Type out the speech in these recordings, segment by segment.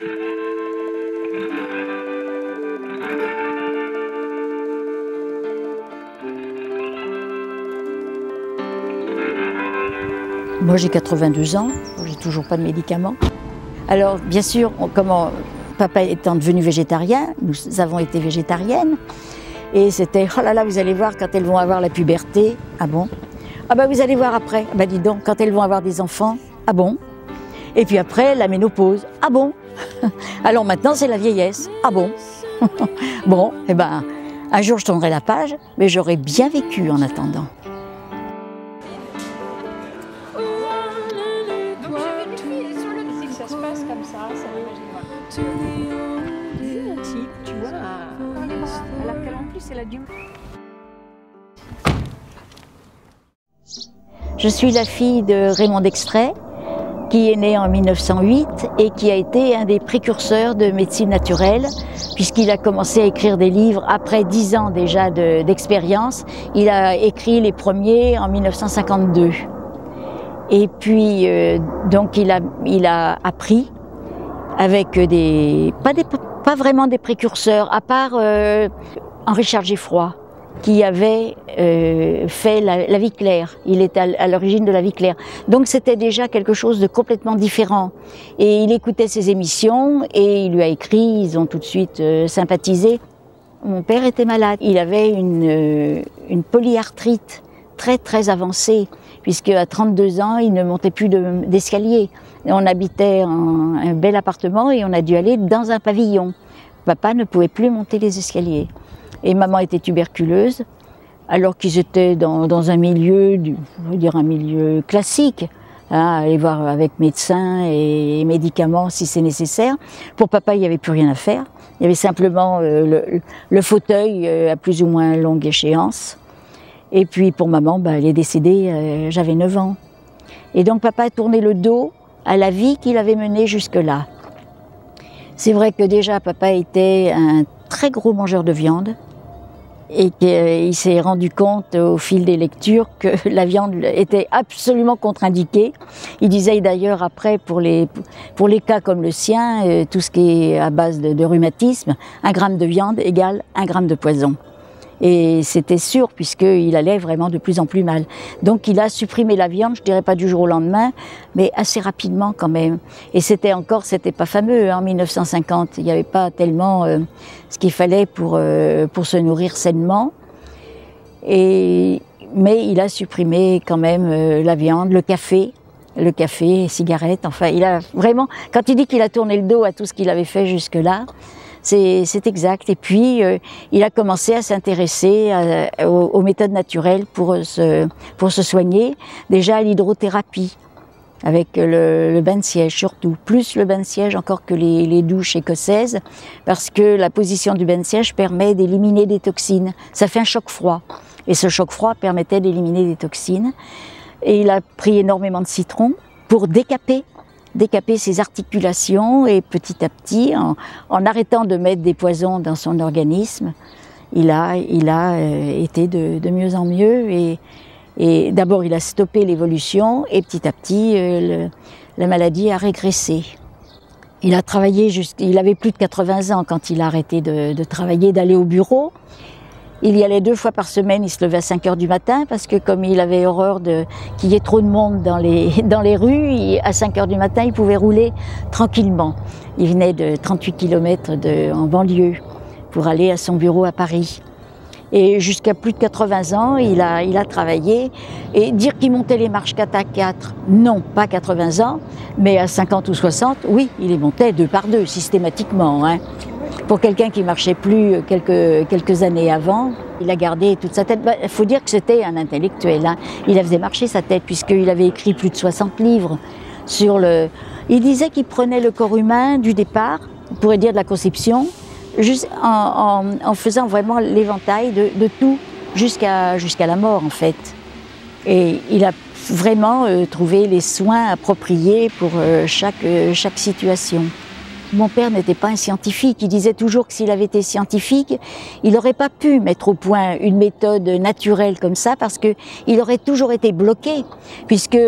Moi j'ai 82 ans, j'ai toujours pas de médicaments. Alors bien sûr, papa étant devenu végétarien, nous avons été végétariennes. Et c'était, oh là là, vous allez voir quand elles vont avoir la puberté. Ah bon? Ah bah vous allez voir après. Ah bah dis donc, quand elles vont avoir des enfants. Ah bon? Et puis après, la ménopause. Ah bon? Alors maintenant, c'est la vieillesse. Ah bon? Bon, eh ben, un jour je tournerai la page, mais j'aurai bien vécu en attendant. Ça se passe comme ça tu vois, dans les bras, alors qu'elle en plus elle a du... Je suis la fille de Raymond Dextrait, qui est né en 1908 et qui a été un des précurseurs de médecine naturelle, puisqu'il a commencé à écrire des livres après 10 ans déjà d'expérience. Il a écrit les premiers en 1952. Et puis, donc, il a appris avec pas vraiment des précurseurs, à part Henri-Charles Geffroy, qui avait fait la vie claire. Il était à l'origine de la vie claire. Donc c'était déjà quelque chose de complètement différent. Et il écoutait ses émissions et il lui a écrit, ils ont tout de suite sympathisé. Mon père était malade. Il avait une polyarthrite très avancée, puisque à 32 ans, il ne montait plus d'escalier. On habitait un bel appartement et on a dû aller dans un pavillon. Papa ne pouvait plus monter les escaliers. Et maman était tuberculeuse, alors qu'ils étaient dans un milieu, je veux dire un milieu classique, hein, aller voir avec médecin et médicaments si c'est nécessaire. Pour papa, il n'y avait plus rien à faire. Il y avait simplement le fauteuil à plus ou moins longue échéance. Et puis pour maman, elle est décédée, j'avais 9 ans. Et donc papa a tourné le dos à la vie qu'il avait menée jusque-là. C'est vrai que déjà papa était un très gros mangeur de viande et qu'il s'est rendu compte au fil des lectures que la viande était absolument contre-indiquée. Il disait d'ailleurs après, pour les cas comme le sien, tout ce qui est à base de rhumatisme, 1 gramme de viande égale 1 gramme de poison. Et c'était sûr, puisqu'il allait vraiment de plus en plus mal. Donc il a supprimé la viande, je dirais pas du jour au lendemain, mais assez rapidement quand même. Et c'était pas fameux, en 1950, il n'y avait pas tellement ce qu'il fallait pour se nourrir sainement. Mais il a supprimé quand même la viande, le café, les cigarettes, enfin il a vraiment, quand il dit qu'il a tourné le dos à tout ce qu'il avait fait jusque-là, c'est exact. Et puis, il a commencé à s'intéresser aux méthodes naturelles pour se soigner. Déjà à l'hydrothérapie, avec le bain de siège surtout. Plus le bain de siège encore que les douches écossaises, parce que la position du bain de siège permet d'éliminer des toxines. Ça fait un choc froid. Et ce choc froid permettait d'éliminer des toxines. Et il a pris énormément de citron pour décaper ses articulations, et petit à petit, en arrêtant de mettre des poisons dans son organisme, il a été de mieux en mieux, et d'abord il a stoppé l'évolution, et petit à petit la maladie a régressé. Il a travaillé il avait plus de 80 ans quand il a arrêté de travailler, d'aller au bureau. Il y allait 2 fois par semaine, il se levait à 5 heures du matin, parce que comme il avait horreur qu'il y ait trop de monde dans les rues, à 5 heures du matin, il pouvait rouler tranquillement. Il venait de 38 km en banlieue pour aller à son bureau à Paris. Et jusqu'à plus de 80 ans, il a travaillé. Et dire qu'il montait les marches 4 à 4, non, pas 80 ans, mais à 50 ou 60, oui, il les montait 2 par 2, systématiquement, hein. Pour quelqu'un qui marchait plus quelques années avant, il a gardé toute sa tête. Il faut dire que c'était un intellectuel, hein. Il faisait marcher sa tête, puisqu'il avait écrit plus de 60 livres sur Il disait qu'il prenait le corps humain du départ, on pourrait dire de la conception, juste en faisant vraiment l'éventail de tout jusqu'à la mort en fait. Et il a vraiment trouvé les soins appropriés pour chaque situation. Mon père n'était pas un scientifique. Il disait toujours que s'il avait été scientifique, il n'aurait pas pu mettre au point une méthode naturelle comme ça parce que il aurait toujours été bloqué. Puisque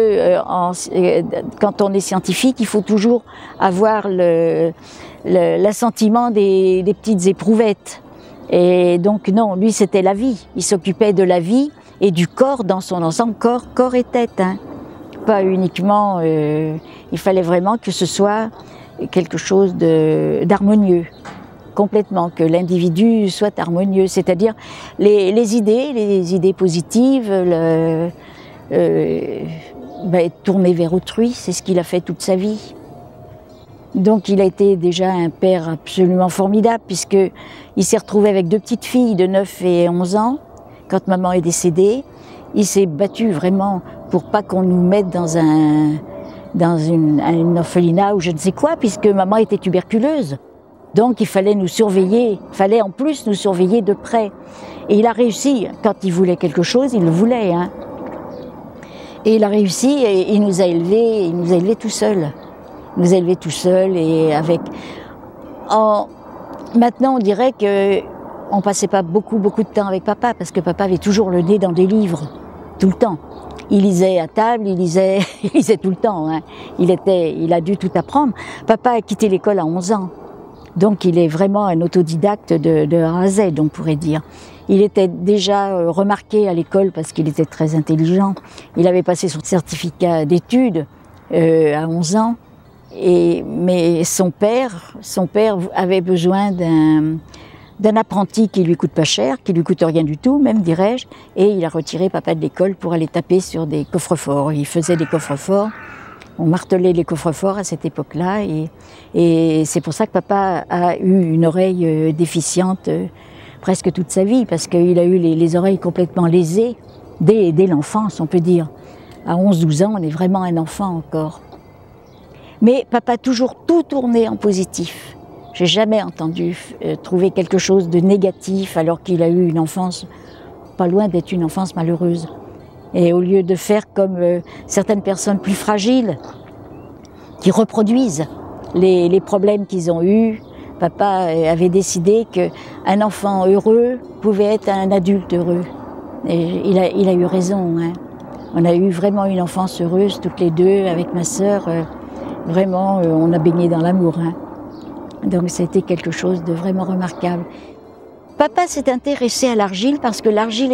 quand on est scientifique, il faut toujours avoir l'assentiment des petites éprouvettes. Et donc non, lui c'était la vie. Il s'occupait de la vie et du corps dans son ensemble, corps et tête. Hein. Pas uniquement, il fallait vraiment que ce soit quelque chose d'harmonieux, complètement, que l'individu soit harmonieux, c'est-à-dire les idées positives, tourner vers autrui, c'est ce qu'il a fait toute sa vie. Donc il a été déjà un père absolument formidable, puisqu'il s'est retrouvé avec 2 petites filles de 9 et 11 ans, quand maman est décédée. Il s'est battu vraiment pour pas qu'on nous mette dans un orphelinat ou je ne sais quoi, puisque maman était tuberculeuse. Donc il fallait nous surveiller, il fallait en plus nous surveiller de près. Et il a réussi, quand il voulait quelque chose, il le voulait. Hein. Et il a réussi et il nous a élevés tout seul. Il nous a élevés tout seul et avec... Maintenant on dirait qu'on passait pas beaucoup de temps avec papa, parce que papa avait toujours le nez dans des livres, tout le temps. Il lisait à table, il lisait tout le temps. Hein. Il a dû tout apprendre. Papa a quitté l'école à 11 ans. Donc il est vraiment un autodidacte de A à Z, on pourrait dire. Il était déjà remarqué à l'école parce qu'il était très intelligent. Il avait passé son certificat d'études à 11 ans. Mais son père avait besoin d'un apprenti qui lui coûte pas cher, qui lui coûte rien du tout, même dirais-je, et il a retiré papa de l'école pour aller taper sur des coffres-forts. Il faisait des coffres-forts, on martelait les coffres-forts à cette époque-là, et c'est pour ça que papa a eu une oreille déficiente presque toute sa vie, parce qu'il a eu les oreilles complètement lésées dès l'enfance, on peut dire. À 11-12 ans, on est vraiment un enfant encore. Mais papa a toujours tout tourné en positif. J'ai jamais entendu trouver quelque chose de négatif alors qu'il a eu une enfance, pas loin d'être une enfance malheureuse. Et au lieu de faire comme certaines personnes plus fragiles, qui reproduisent les problèmes qu'ils ont eus, papa avait décidé qu'un enfant heureux pouvait être un adulte heureux. Et il a eu raison. Hein. On a eu vraiment une enfance heureuse, toutes les deux, avec ma sœur. Vraiment, on a baigné dans l'amour. Hein. Donc c'était quelque chose de vraiment remarquable. Papa s'est intéressé à l'argile parce que l'argile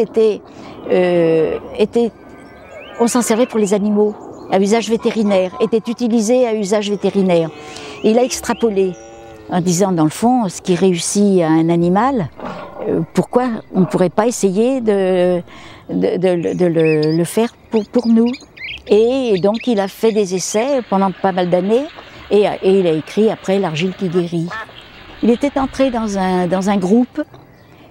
on s'en servait pour les animaux, à usage vétérinaire, était utilisé à usage vétérinaire. Et il a extrapolé en disant, dans le fond, ce qui réussit à un animal, pourquoi on ne pourrait pas essayer de le faire pour nous? Et donc il a fait des essais pendant pas mal d'années, et il a écrit après L'argile qui guérit. Il était entré dans un groupe,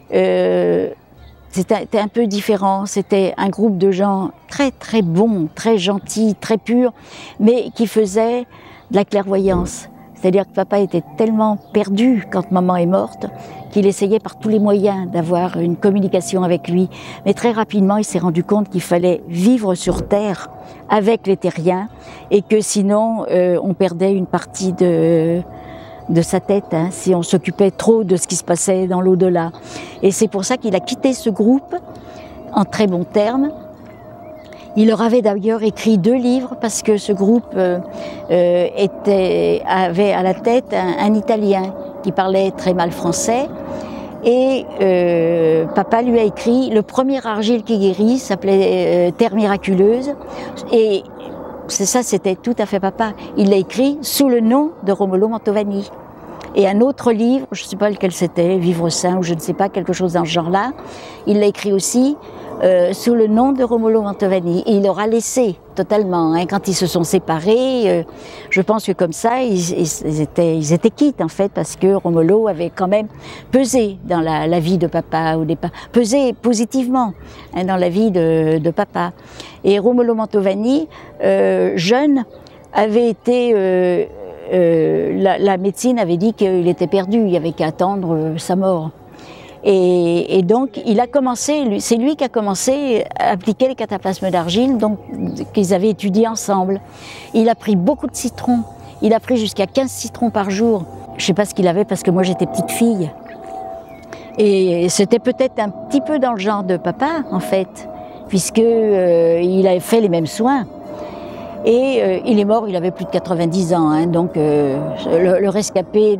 c'était un peu différent, c'était un groupe de gens très très bons, très gentils, très purs, mais qui faisaient de la clairvoyance. C'est-à-dire que papa était tellement perdu quand maman est morte qu'il essayait par tous les moyens d'avoir une communication avec lui. Mais très rapidement, il s'est rendu compte qu'il fallait vivre sur Terre avec les terriens et que sinon, on perdait une partie de sa tête, hein, si on s'occupait trop de ce qui se passait dans l'au-delà. Et c'est pour ça qu'il a quitté ce groupe en très bons termes. Il leur avait d'ailleurs écrit 2 livres parce que ce groupe avait à la tête un Italien qui parlait très mal français. Et papa lui a écrit, le premier argile qui guérit s'appelait Terre miraculeuse. Et ça, c'était tout à fait papa. Il l'a écrit sous le nom de Romolo Mantovani. Et un autre livre, je ne sais pas lequel c'était, Vivre sain ou je ne sais pas, quelque chose dans ce genre-là, il l'a écrit aussi sous le nom de Romolo Mantovani. Et il l'aura laissé totalement. Hein. Quand ils se sont séparés, je pense que comme ça, ils étaient quittes en fait, parce que Romolo avait quand même pesé dans la vie de papa, au départ, pesé positivement hein, dans la vie de papa. Et Romolo Mantovani, jeune, avait été... la médecine avait dit qu'il était perdu, il n'y avait qu'à attendre sa mort. Et donc, il a commencé, c'est lui qui a commencé à appliquer les cataplasmes d'argile, donc qu'ils avaient étudié ensemble. Il a pris beaucoup de citrons, il a pris jusqu'à 15 citrons par jour. Je ne sais pas ce qu'il avait parce que moi j'étais petite fille. Et c'était peut-être un petit peu dans le genre de papa, en fait, puisque il avait fait les mêmes soins. Et il est mort, il avait plus de 90 ans, hein, donc le rescapé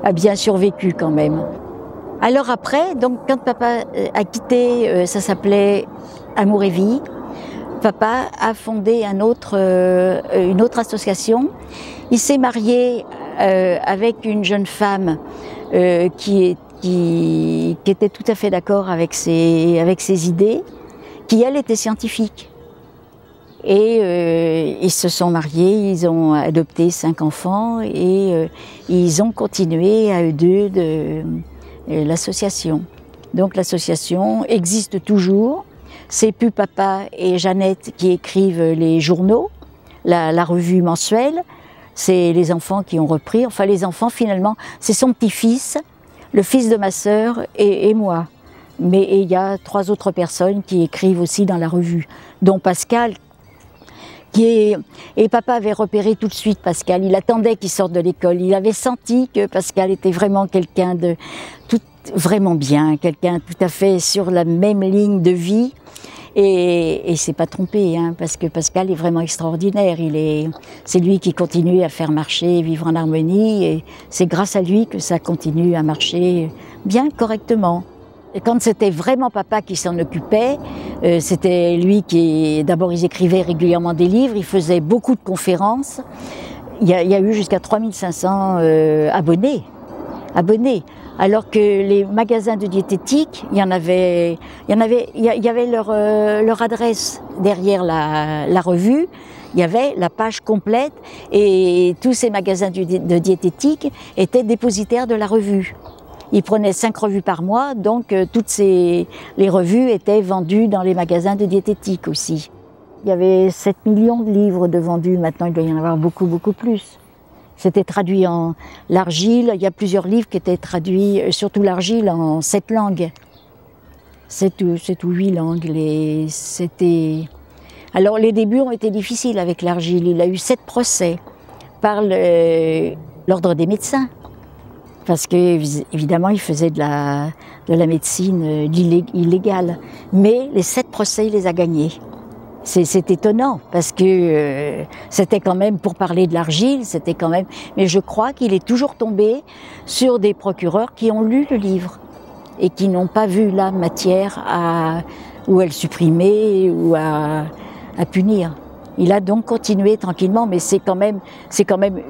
a bien survécu quand même. Alors après, donc quand papa a quitté, ça s'appelait Amour et Vie, papa a fondé une autre association. Il s'est marié avec une jeune femme qui était tout à fait d'accord avec ses idées, qui elle était scientifique. Et ils se sont mariés, ils ont adopté 5 enfants et ils ont continué à eux deux l'association. Donc l'association existe toujours. C'est plus papa et Jeannette qui écrivent les journaux, la revue mensuelle. C'est les enfants qui ont repris. Enfin les enfants finalement, c'est son petit-fils, le fils de ma sœur et moi. Mais il y a 3 autres personnes qui écrivent aussi dans la revue, dont Pascal. Et papa avait repéré tout de suite Pascal, il attendait qu'il sorte de l'école, il avait senti que Pascal était vraiment quelqu'un de vraiment bien, quelqu'un tout à fait sur la même ligne de vie, et il s'est pas trompé, hein, parce que Pascal est vraiment extraordinaire, c'est lui qui continue à faire marcher Vivre en harmonie, et c'est grâce à lui que ça continue à marcher bien correctement. Et quand c'était vraiment papa qui s'en occupait, c'était lui qui, d'abord ils écrivaient régulièrement des livres, il faisait beaucoup de conférences. Il y a eu jusqu'à 3500 abonnés. Alors que les magasins de diététique, il y avait leur adresse derrière la revue. Il y avait la page complète et tous ces magasins de diététique étaient dépositaires de la revue. Ils prenaient 5 revues par mois, donc les revues étaient vendues dans les magasins de diététique aussi. Il y avait 7 millions de livres de vendus, maintenant il doit y en avoir beaucoup, beaucoup plus. C'était traduit en l'argile, il y a plusieurs livres qui étaient traduits, surtout l'argile, en 7 langues. 7 ou 8 langues. Alors les débuts ont été difficiles avec l'argile, il a eu 7 procès par l'ordre des médecins. Parce que évidemment, il faisait de la médecine illégale. Mais les 7 procès, il les a gagnés. C'est étonnant, parce que c'était quand même, pour parler de l'argile, c'était quand même... Mais je crois qu'il est toujours tombé sur des procureurs qui ont lu le livre et qui n'ont pas vu la matière où elle supprimait ou à punir. Il a donc continué tranquillement, mais c'est quand même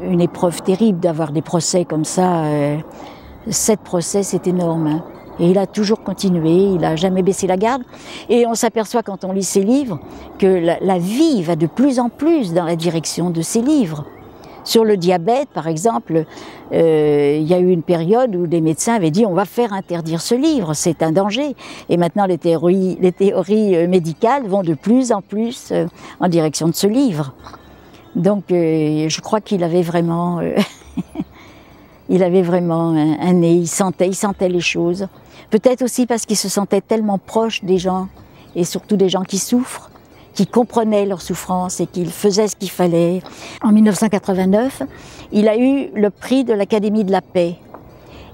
une épreuve terrible d'avoir des procès comme ça. 7 procès, c'est énorme, hein. Et il a toujours continué, il n'a jamais baissé la garde. Et on s'aperçoit quand on lit ses livres que la vie va de plus en plus dans la direction de ses livres. Sur le diabète, par exemple, il y a eu une période où des médecins avaient dit on va faire interdire ce livre, c'est un danger. Et maintenant les théories médicales vont de plus en plus en direction de ce livre. Donc je crois qu'il avait vraiment, un nez, il sentait les choses. Peut-être aussi parce qu'il se sentait tellement proche des gens, et surtout des gens qui souffrent, qui comprenaient leur souffrance et qu'il faisait ce qu'il fallait. En 1989, il a eu le prix de l'Académie de la paix.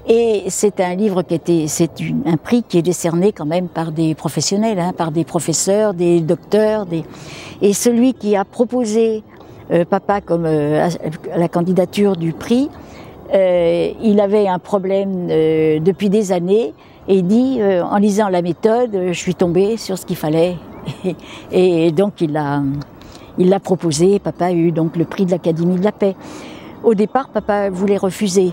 Et c'est un livre un prix qui est décerné quand même par des professionnels, hein, par des professeurs, des docteurs. Et celui qui a proposé papa comme à la candidature du prix, il avait un problème depuis des années et il dit, en lisant la méthode, je suis tombé sur ce qu'il fallait. Et donc il l'a proposé, papa a eu donc le prix de l'Académie de la paix. Au départ, papa voulait refuser.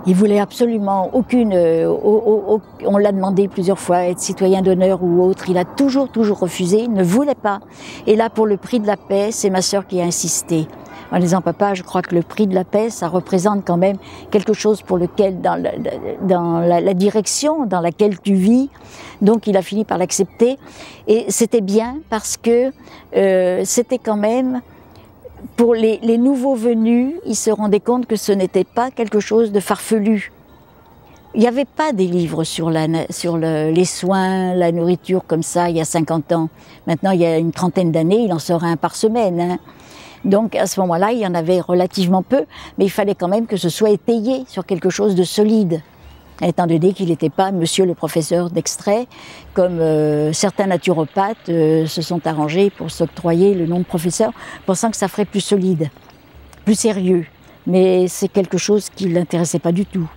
Il voulait absolument aucune... on l'a demandé plusieurs fois, être citoyen d'honneur ou autre. Il a toujours refusé, il ne voulait pas. Et là, pour le prix de la paix, c'est ma sœur qui a insisté. En disant, papa, je crois que le prix de la paix, ça représente quand même quelque chose pour lequel, dans la direction dans laquelle tu vis. Donc, il a fini par l'accepter. Et c'était bien parce que c'était quand même, pour les nouveaux venus, ils se rendaient compte que ce n'était pas quelque chose de farfelu. Il n'y avait pas des livres sur les soins, la nourriture comme ça, il y a 50 ans. Maintenant, il y a une trentaine d'années, il en sort un par semaine, hein. Donc à ce moment-là, il y en avait relativement peu, mais il fallait quand même que ce soit étayé sur quelque chose de solide, étant donné qu'il n'était pas monsieur le professeur d'extrait, comme certains naturopathes se sont arrangés pour s'octroyer le nom de professeur, pensant que ça ferait plus solide, plus sérieux. Mais c'est quelque chose qui ne l'intéressait pas du tout.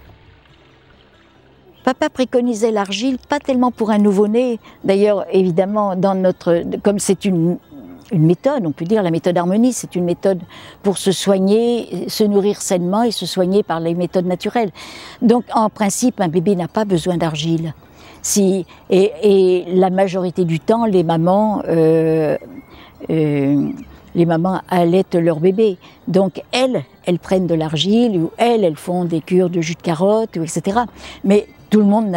Papa préconisait l'argile, pas tellement pour un nouveau-né. D'ailleurs, évidemment, comme c'est une méthode, on peut dire la méthode Harmonie, c'est une méthode pour se soigner, se nourrir sainement et se soigner par les méthodes naturelles. Donc, en principe, un bébé n'a pas besoin d'argile. Et la majorité du temps, les mamans allaitent leur bébé. Donc elles prennent de l'argile, ou elles font des cures de jus de carotte, etc. Mais tout le monde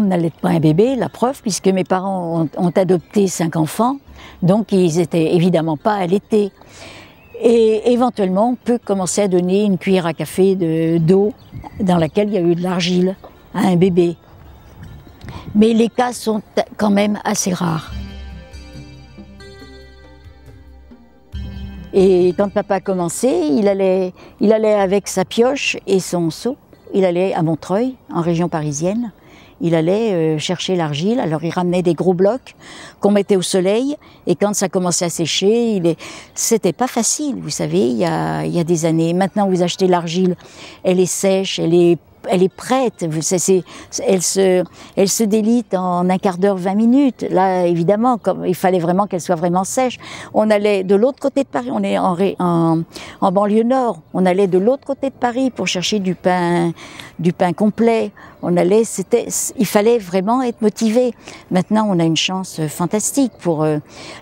n'allaite pas un bébé, la preuve, puisque mes parents ont adopté 5 enfants, donc ils étaient évidemment pas allaités. Et éventuellement, on peut commencer à donner une cuillère à café d'eau dans laquelle il y a eu de l'argile à un bébé. Mais les cas sont quand même assez rares. Et quand papa a commencé, il allait avec sa pioche et son seau, il allait à Montreuil, en région parisienne. Il allait chercher l'argile, alors il ramenait des gros blocs qu'on mettait au soleil, et quand ça commençait à sécher, c'était pas facile, vous savez, il y a des années. Maintenant, vous achetez l'argile, elle est sèche, elle est prête, elle se délite en un quart d'heure, 20 minutes. Là, évidemment, il fallait vraiment qu'elle soit vraiment sèche. On allait de l'autre côté de Paris, on est en banlieue nord, on allait de l'autre côté de Paris pour chercher du pain complet. Il fallait vraiment être motivé. Maintenant, on a une chance fantastique pour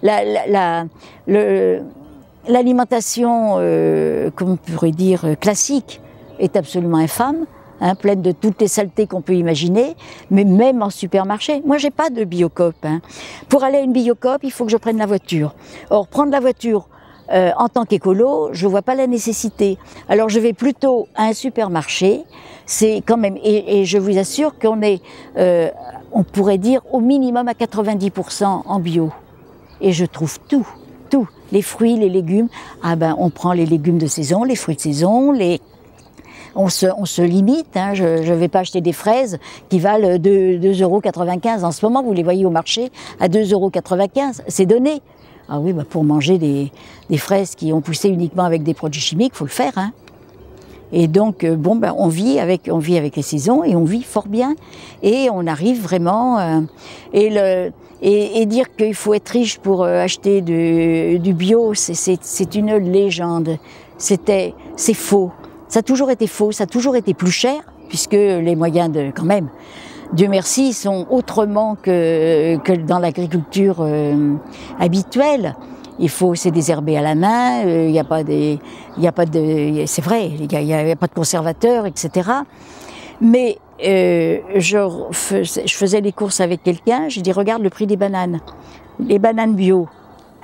l'alimentation, comme on pourrait dire, classique, est absolument infâme. Pleine de toutes les saletés qu'on peut imaginer, mais même en supermarché. Moi, j'ai pas de Biocoop. Pour aller à une Biocoop, il faut que je prenne la voiture. Or, prendre la voiture en tant qu'écolo, je vois pas la nécessité. Alors, je vais plutôt à un supermarché. C'est quand même, et je vous assure qu'on est, on pourrait dire au minimum à 90% en bio. Et je trouve tout. Les fruits, les légumes. On prend les légumes de saison, les fruits de saison, on se limite, je ne vais pas acheter des fraises qui valent 2,95 € en ce moment, vous les voyez au marché à 2,95 €, c'est donné. Ah oui, pour manger des fraises qui ont poussé uniquement avec des produits chimiques, il faut le faire. Et donc, on vit avec les saisons et on vit fort bien. Et on arrive vraiment... Et dire qu'il faut être riche pour acheter du bio, c'est une légende. C'est faux. Ça a toujours été faux, ça a toujours été plus cher, puisque les moyens quand même, Dieu merci, sont autrement que dans l'agriculture habituelle. C'est désherber à la main, c'est vrai, il y a pas de conservateurs, etc. Mais je faisais les courses avec quelqu'un, j'ai dit regarde le prix des bananes. Les bananes bio,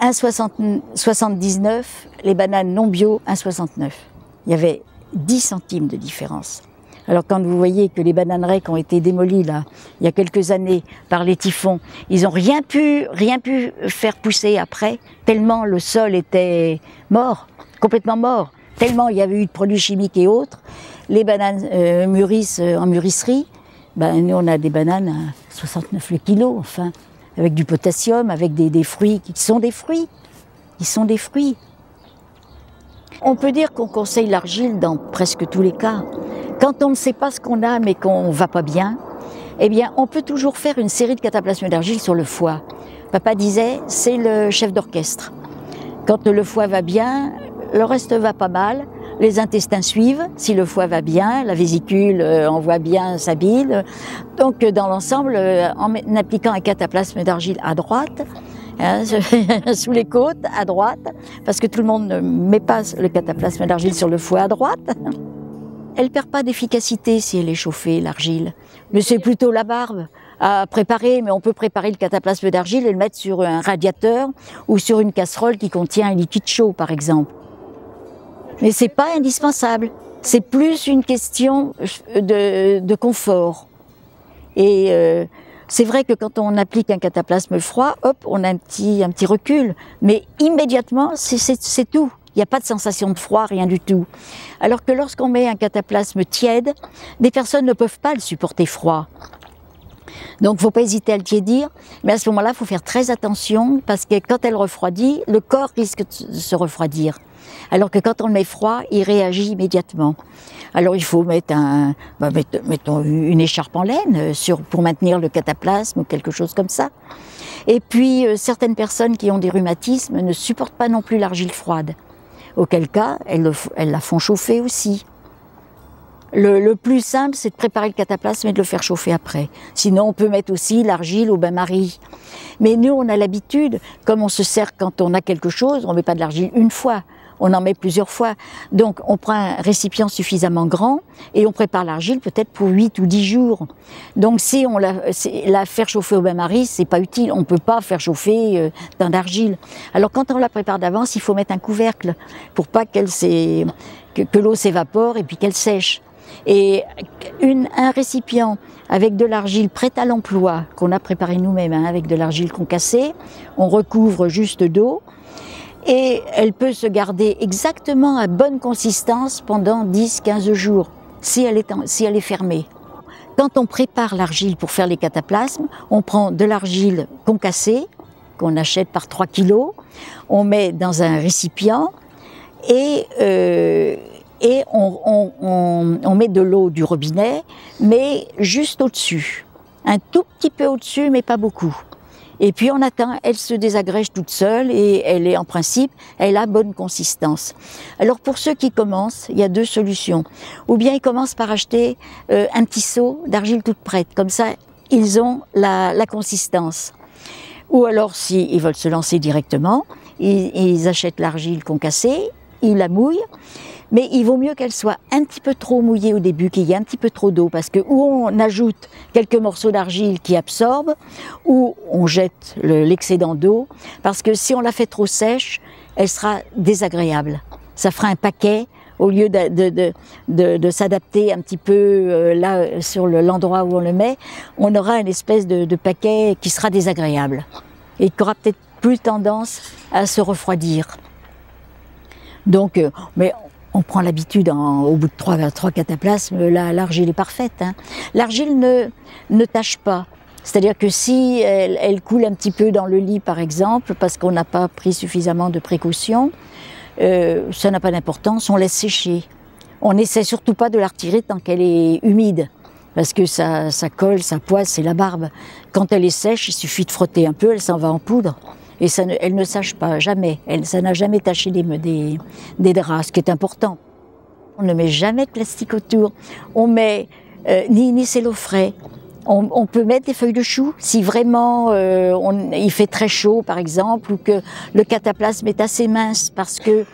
1,79 €, les bananes non bio, 1,69 €. Il y avait 10 centimes de différence. Alors quand vous voyez que les bananeraies qui ont été démolies là, il y a quelques années par les typhons, ils n'ont rien pu faire pousser après, tellement le sol était mort, complètement mort, tellement il y avait eu de produits chimiques et autres. Les bananes mûrissent en mûrisserie, nous on a des bananes à 69 le kilo, enfin, avec du potassium, avec des fruits qui sont des fruits. Ils sont des fruits. On peut dire qu'on conseille l'argile dans presque tous les cas. Quand on ne sait pas ce qu'on a mais qu'on ne va pas bien, eh bien on peut toujours faire une série de cataplasmes d'argile sur le foie. Papa disait, c'est le chef d'orchestre. Quand le foie va bien, le reste va pas mal, les intestins suivent, si le foie va bien, la vésicule envoie bien sa bile. Donc dans l'ensemble, en appliquant un cataplasme d'argile à droite, sous les côtes, à droite, parce que tout le monde ne met pas le cataplasme d'argile sur le foie à droite. Elle perd pas d'efficacité si elle est chauffée, l'argile. Mais c'est plutôt la barbe à préparer, mais on peut préparer le cataplasme d'argile et le mettre sur un radiateur ou sur une casserole qui contient un liquide chaud, par exemple. Mais c'est pas indispensable. C'est plus une question de confort. Et C'est vrai que quand on applique un cataplasme froid, hop, on a un petit recul, mais immédiatement, c'est tout. Il n'y a pas de sensation de froid, rien du tout. Alors que lorsqu'on met un cataplasme tiède, des personnes ne peuvent pas le supporter froid. Donc, il ne faut pas hésiter à le tiédir, mais à ce moment-là, il faut faire très attention, parce que quand elle refroidit, le corps risque de se refroidir. Alors que quand on le met froid, il réagit immédiatement. Alors il faut mettre mettons une écharpe en laine pour maintenir le cataplasme ou quelque chose comme ça. Et puis certaines personnes qui ont des rhumatismes ne supportent pas non plus l'argile froide. Auquel cas, elles la font chauffer aussi. Le plus simple, c'est de préparer le cataplasme et de le faire chauffer après. Sinon, on peut mettre aussi l'argile au bain-marie. Mais nous, on a l'habitude, comme on se sert quand on a quelque chose, on ne met pas de l'argile une fois. On en met plusieurs fois. Donc, on prend un récipient suffisamment grand et on prépare l'argile peut-être pour 8 ou 10 jours. Donc, si on la faire chauffer au bain-marie, c'est pas utile. On ne peut pas faire chauffer tant d'argile. Alors, quand on la prépare d'avance, il faut mettre un couvercle pour pas que l'eau s'évapore et puis qu'elle sèche. Et un récipient avec de l'argile prête à l'emploi, qu'on a préparé nous-mêmes, avec de l'argile concassée, on recouvre juste d'eau. Et elle peut se garder exactement à bonne consistance pendant 10-15 jours, si elle est fermée. Quand on prépare l'argile pour faire les cataplasmes, on prend de l'argile concassée, qu'on achète par 3 kilos, on met dans un récipient et on met de l'eau du robinet, mais juste au-dessus. Un tout petit peu au-dessus, mais pas beaucoup. Et puis on attend, elle se désagrège toute seule et en principe, elle a bonne consistance. Alors pour ceux qui commencent, il y a 2 solutions. Ou bien ils commencent par acheter un petit seau d'argile toute prête, comme ça ils ont la consistance. Ou alors s'ils veulent se lancer directement, ils achètent l'argile concassée, ils la mouillent. Mais il vaut mieux qu'elle soit un petit peu trop mouillée au début, qu'il y ait un petit peu trop d'eau, parce que ou on ajoute quelques morceaux d'argile qui absorbent, ou on jette l'excédent d'eau, parce que si on la fait trop sèche, elle sera désagréable. Ça fera un paquet, au lieu de s'adapter un petit peu là sur l'endroit où on le met, on aura une espèce de paquet qui sera désagréable, et qui aura peut-être plus tendance à se refroidir. Donc, mais on prend l'habitude, au bout de 3 cataplasmes, l'argile est parfaite. Hein. L'argile ne tâche pas. C'est-à-dire que si elle coule un petit peu dans le lit, par exemple, parce qu'on n'a pas pris suffisamment de précautions, ça n'a pas d'importance, on laisse sécher. On n'essaie surtout pas de la retirer tant qu'elle est humide, parce que ça colle, ça poisse, c'est la barbe. Quand elle est sèche, il suffit de frotter un peu, elle s'en va en poudre. Et elle ne sèche pas, jamais. Ça n'a jamais taché des draps, ce qui est important. On ne met jamais de plastique autour. On met ni cello frais. On peut mettre des feuilles de chou si vraiment il fait très chaud, par exemple, ou que le cataplasme est assez mince parce que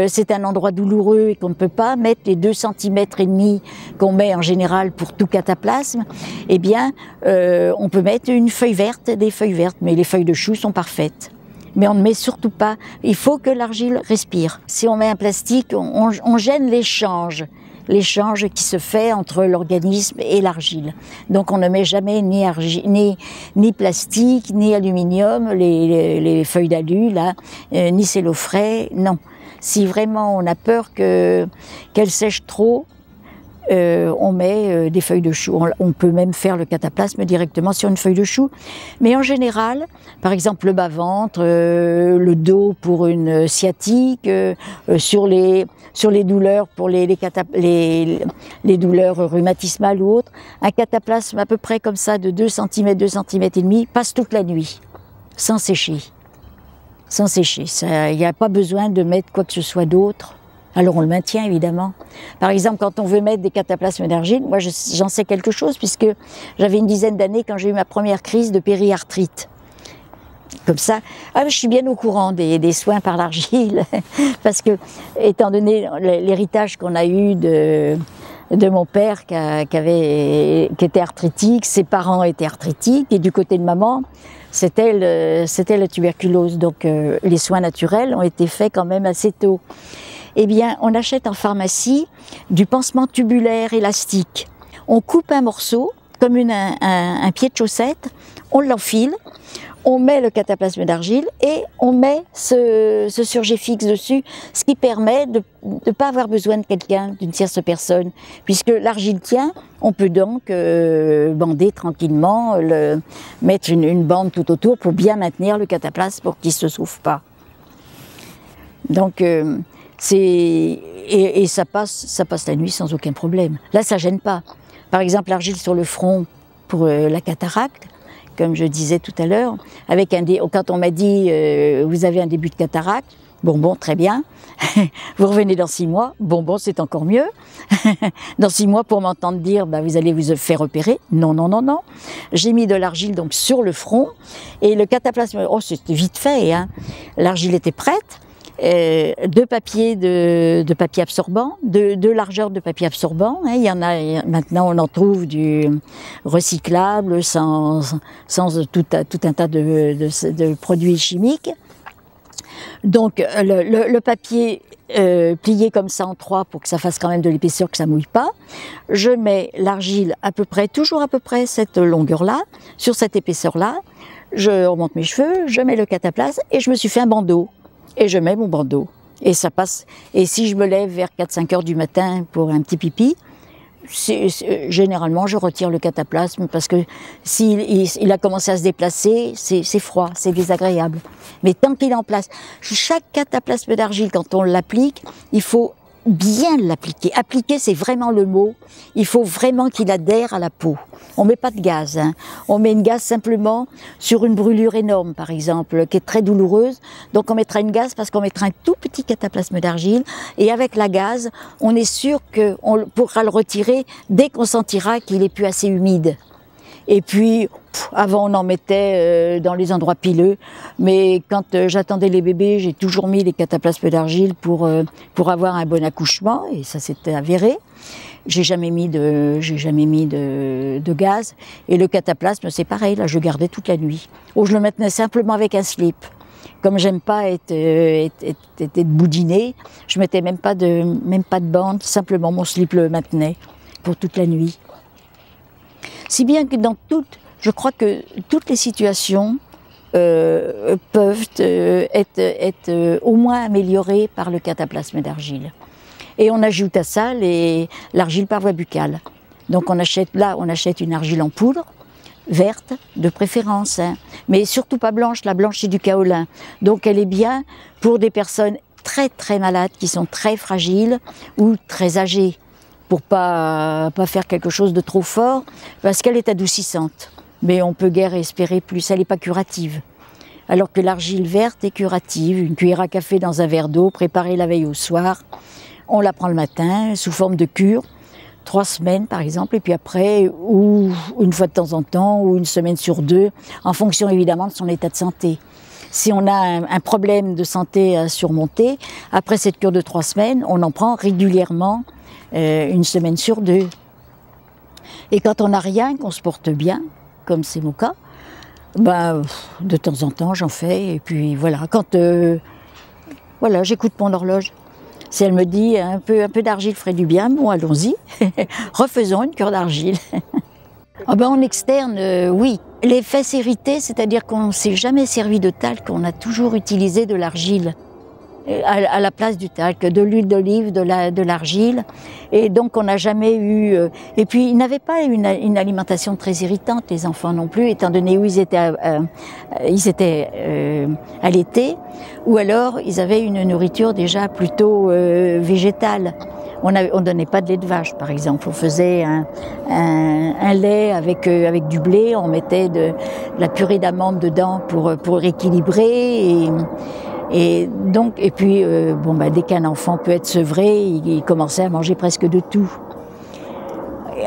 c'est un endroit douloureux et qu'on ne peut pas mettre les 2,5 cm qu'on met en général pour tout cataplasme. Eh bien, on peut mettre des feuilles vertes, mais les feuilles de chou sont parfaites. Mais on ne met surtout pas, il faut que l'argile respire. Si on met un plastique, on gêne l'échange qui se fait entre l'organisme et l'argile. Donc on ne met jamais ni plastique, ni aluminium, les feuilles d'alu, là, ni cello frais, non. Si vraiment on a peur qu'elle sèche trop, on met des feuilles de chou. On peut même faire le cataplasme directement sur une feuille de chou. Mais en général, par exemple le bas-ventre, le dos pour une sciatique, sur les douleurs, pour les douleurs rhumatismales ou autres, un cataplasme à peu près comme ça de 2 cm, 2 cm et demi, passe toute la nuit, sans sécher. Sans sécher. Il n'y a pas besoin de mettre quoi que ce soit d'autre. Alors on le maintient évidemment. Par exemple, quand on veut mettre des cataplasmes d'argile, moi j'en sais quelque chose puisque j'avais une dizaine d'années quand j'ai eu ma première crise de périarthrite. Comme ça, je suis bien au courant des soins par l'argile parce que, étant donné l'héritage qu'on a eu de mon père qui était arthritique, ses parents étaient arthritiques et du côté de maman, c'était la tuberculose. Donc les soins naturels ont été faits quand même assez tôt. Eh bien, on achète en pharmacie du pansement tubulaire élastique. On coupe un morceau, comme un pied de chaussette, on l'enfile, on met le cataplasme d'argile et on met ce surjet fixe dessus, ce qui permet de ne pas avoir besoin de quelqu'un, d'une tierce personne. Puisque l'argile tient, on peut donc bander tranquillement, mettre une bande tout autour pour bien maintenir le cataplasme pour qu'il ne se souffle pas. Donc, et ça passe la nuit sans aucun problème. Là, ça ne gêne pas. Par exemple, l'argile sur le front pour la cataracte, comme je disais tout à l'heure, quand on m'a dit vous avez un début de cataracte, bon, très bien. Vous revenez dans 6 mois, bon, c'est encore mieux. Dans 6 mois, pour m'entendre dire vous allez vous faire opérer, non. J'ai mis de l'argile donc sur le front et le cataplasme, c'était vite fait, hein. L'argile était prête. 2 papiers de papier absorbant, 2 largeurs de papier absorbant. Hein, il y en a maintenant, on en trouve du recyclable sans tout un tas de produits chimiques. Donc le papier plié comme ça en 3 pour que ça fasse quand même de l'épaisseur, que ça mouille pas. Je mets l'argile toujours à peu près cette longueur-là, sur cette épaisseur-là. Je remonte mes cheveux, je mets le cataplasme et je me suis fait un bandeau. Et je mets mon bandeau. Et ça passe. Et si je me lève vers 4-5 heures du matin pour un petit pipi, généralement je retire le cataplasme parce que s'il a commencé à se déplacer, c'est froid, c'est désagréable. Mais tant qu'il est en place, chaque cataplasme d'argile, quand on l'applique, il faut bien l'appliquer. Appliquer, c'est vraiment le mot. Il faut vraiment qu'il adhère à la peau. On met pas de gaz, hein. On met une gaze simplement sur une brûlure énorme, par exemple, qui est très douloureuse. Donc on mettra une gaze parce qu'on mettra un tout petit cataplasme d'argile. Et avec la gaze, on est sûr qu'on pourra le retirer dès qu'on sentira qu'il est plus assez humide. Et puis, avant on en mettait dans les endroits pileux, mais quand j'attendais les bébés, j'ai toujours mis les cataplasmes d'argile pour avoir un bon accouchement, et ça s'était avéré. J'ai jamais mis de gaz, et le cataplasme c'est pareil, là je gardais toute la nuit. Ou je le maintenais simplement avec un slip. Comme j'aime pas être boudinée, je mettais même pas de bande, simplement mon slip le maintenait pour toute la nuit. Si bien que je crois que toutes les situations peuvent être au moins améliorées par le cataplasme d'argile. Et on ajoute à ça l'argile par voie buccale. Donc on achète une argile en poudre, verte de préférence, hein, mais surtout pas blanche. La blanche c'est du kaolin. Donc elle est bien pour des personnes très très malades, qui sont très fragiles ou très âgées, pour pas faire quelque chose de trop fort, parce qu'elle est adoucissante. Mais on peut guère espérer plus, elle n'est pas curative. Alors que l'argile verte est curative, une cuillère à café dans un verre d'eau, préparée la veille au soir, on la prend le matin, sous forme de cure, 3 semaines par exemple, et puis après, ou une fois de temps en temps, ou une semaine sur 2, en fonction évidemment de son état de santé. Si on a un problème de santé à surmonter, après cette cure de 3 semaines, on en prend régulièrement, 1 semaine sur 2. Et quand on n'a rien, qu'on se porte bien, comme c'est mon cas, de temps en temps j'en fais, et puis voilà, j'écoute mon horloge. Si elle me dit un peu d'argile ferait du bien, bon allons-y, refaisons une cure d'argile. En externe, oui. L'effet sérité, c'est-à-dire qu'on ne s'est jamais servi de talc, on a toujours utilisé de l'argile à la place du talc, de l'huile d'olive, de l'argile, et donc on n'a jamais eu... et puis ils n'avaient pas une alimentation très irritante, les enfants non plus, étant donné où ils étaient allaités, ou alors ils avaient une nourriture déjà plutôt végétale. On donnait pas de lait de vache, par exemple. On faisait un lait avec du blé, on mettait de la purée d'amande dedans pour équilibrer, et puis dès qu'un enfant peut être sevré, il commençait à manger presque de tout.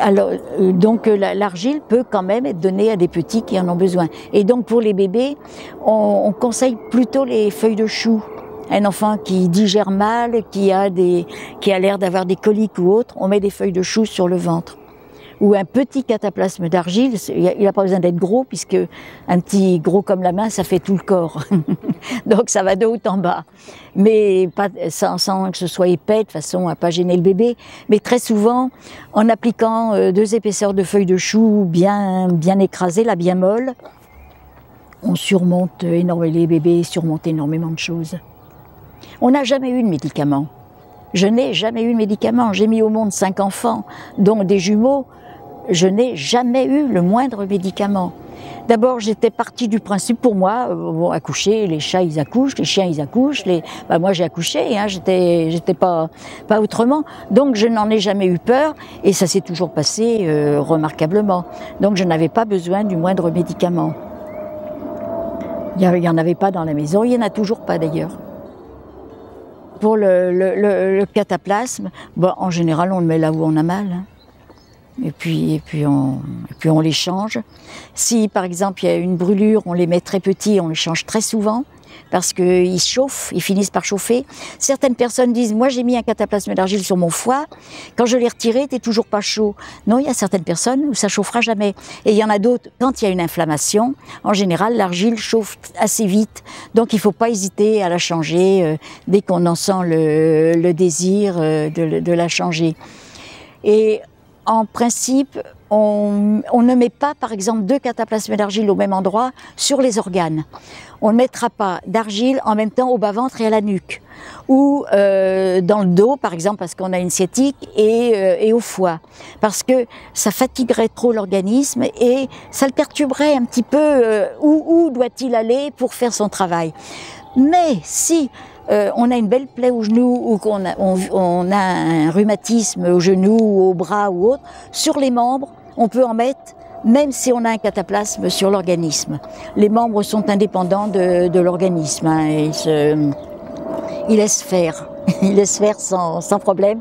Alors, donc l'argile peut quand même être donnée à des petits qui en ont besoin. Et donc pour les bébés, on conseille plutôt les feuilles de chou. Un enfant qui digère mal, qui a l'air d'avoir des coliques ou autre, on met des feuilles de chou sur le ventre ou un petit cataplasme d'argile, il n'a pas besoin d'être gros, puisque un petit gros comme la main, ça fait tout le corps. Donc ça va de haut en bas. Mais pas, sans que ce soit épais, de façon à pas gêner le bébé. Mais très souvent, en appliquant 2 épaisseurs de feuilles de chou bien écrasées, là, bien molles, on surmonte énormément, les bébés surmontent énormément de choses. On n'a jamais eu de médicament. Je n'ai jamais eu de médicament. J'ai mis au monde 5 enfants, dont des jumeaux. Je n'ai jamais eu le moindre médicament. D'abord, j'étais partie du principe, pour moi, accoucher, les chats ils accouchent, les chiens ils accouchent, moi j'ai accouché, hein, j'étais pas autrement. Donc je n'en ai jamais eu peur et ça s'est toujours passé remarquablement. Donc je n'avais pas besoin du moindre médicament. Il n'y en avait pas dans la maison, il n'y en a toujours pas d'ailleurs. Pour le cataplasme, en général on le met là où on a mal. Hein. Et puis on les change. Si par exemple il y a une brûlure, on les met très petits, on les change très souvent parce qu'ils chauffent, ils finissent par chauffer. Certaines personnes disent, moi j'ai mis un cataplasme d'argile sur mon foie, quand je l'ai retiré, t'es toujours pas chaud. Non, il y a certaines personnes où ça chauffera jamais. Et il y en a d'autres, quand il y a une inflammation, en général l'argile chauffe assez vite, donc il faut pas hésiter à la changer dès qu'on en sent le désir de la changer. Et en principe, on ne met pas, par exemple, 2 cataplasmes d'argile au même endroit sur les organes. On ne mettra pas d'argile en même temps au bas-ventre et à la nuque. Ou dans le dos, par exemple, parce qu'on a une sciatique, et au foie. Parce que ça fatiguerait trop l'organisme et ça le perturberait un petit peu. Où doit-il aller pour faire son travail? Mais si on a une belle plaie au genou ou qu'on on a un rhumatisme au genou ou au bras ou autre, sur les membres, on peut en mettre même si on a un cataplasme sur l'organisme. Les membres sont indépendants de l'organisme, hein, ils laissent faire, ils laissent faire sans problème.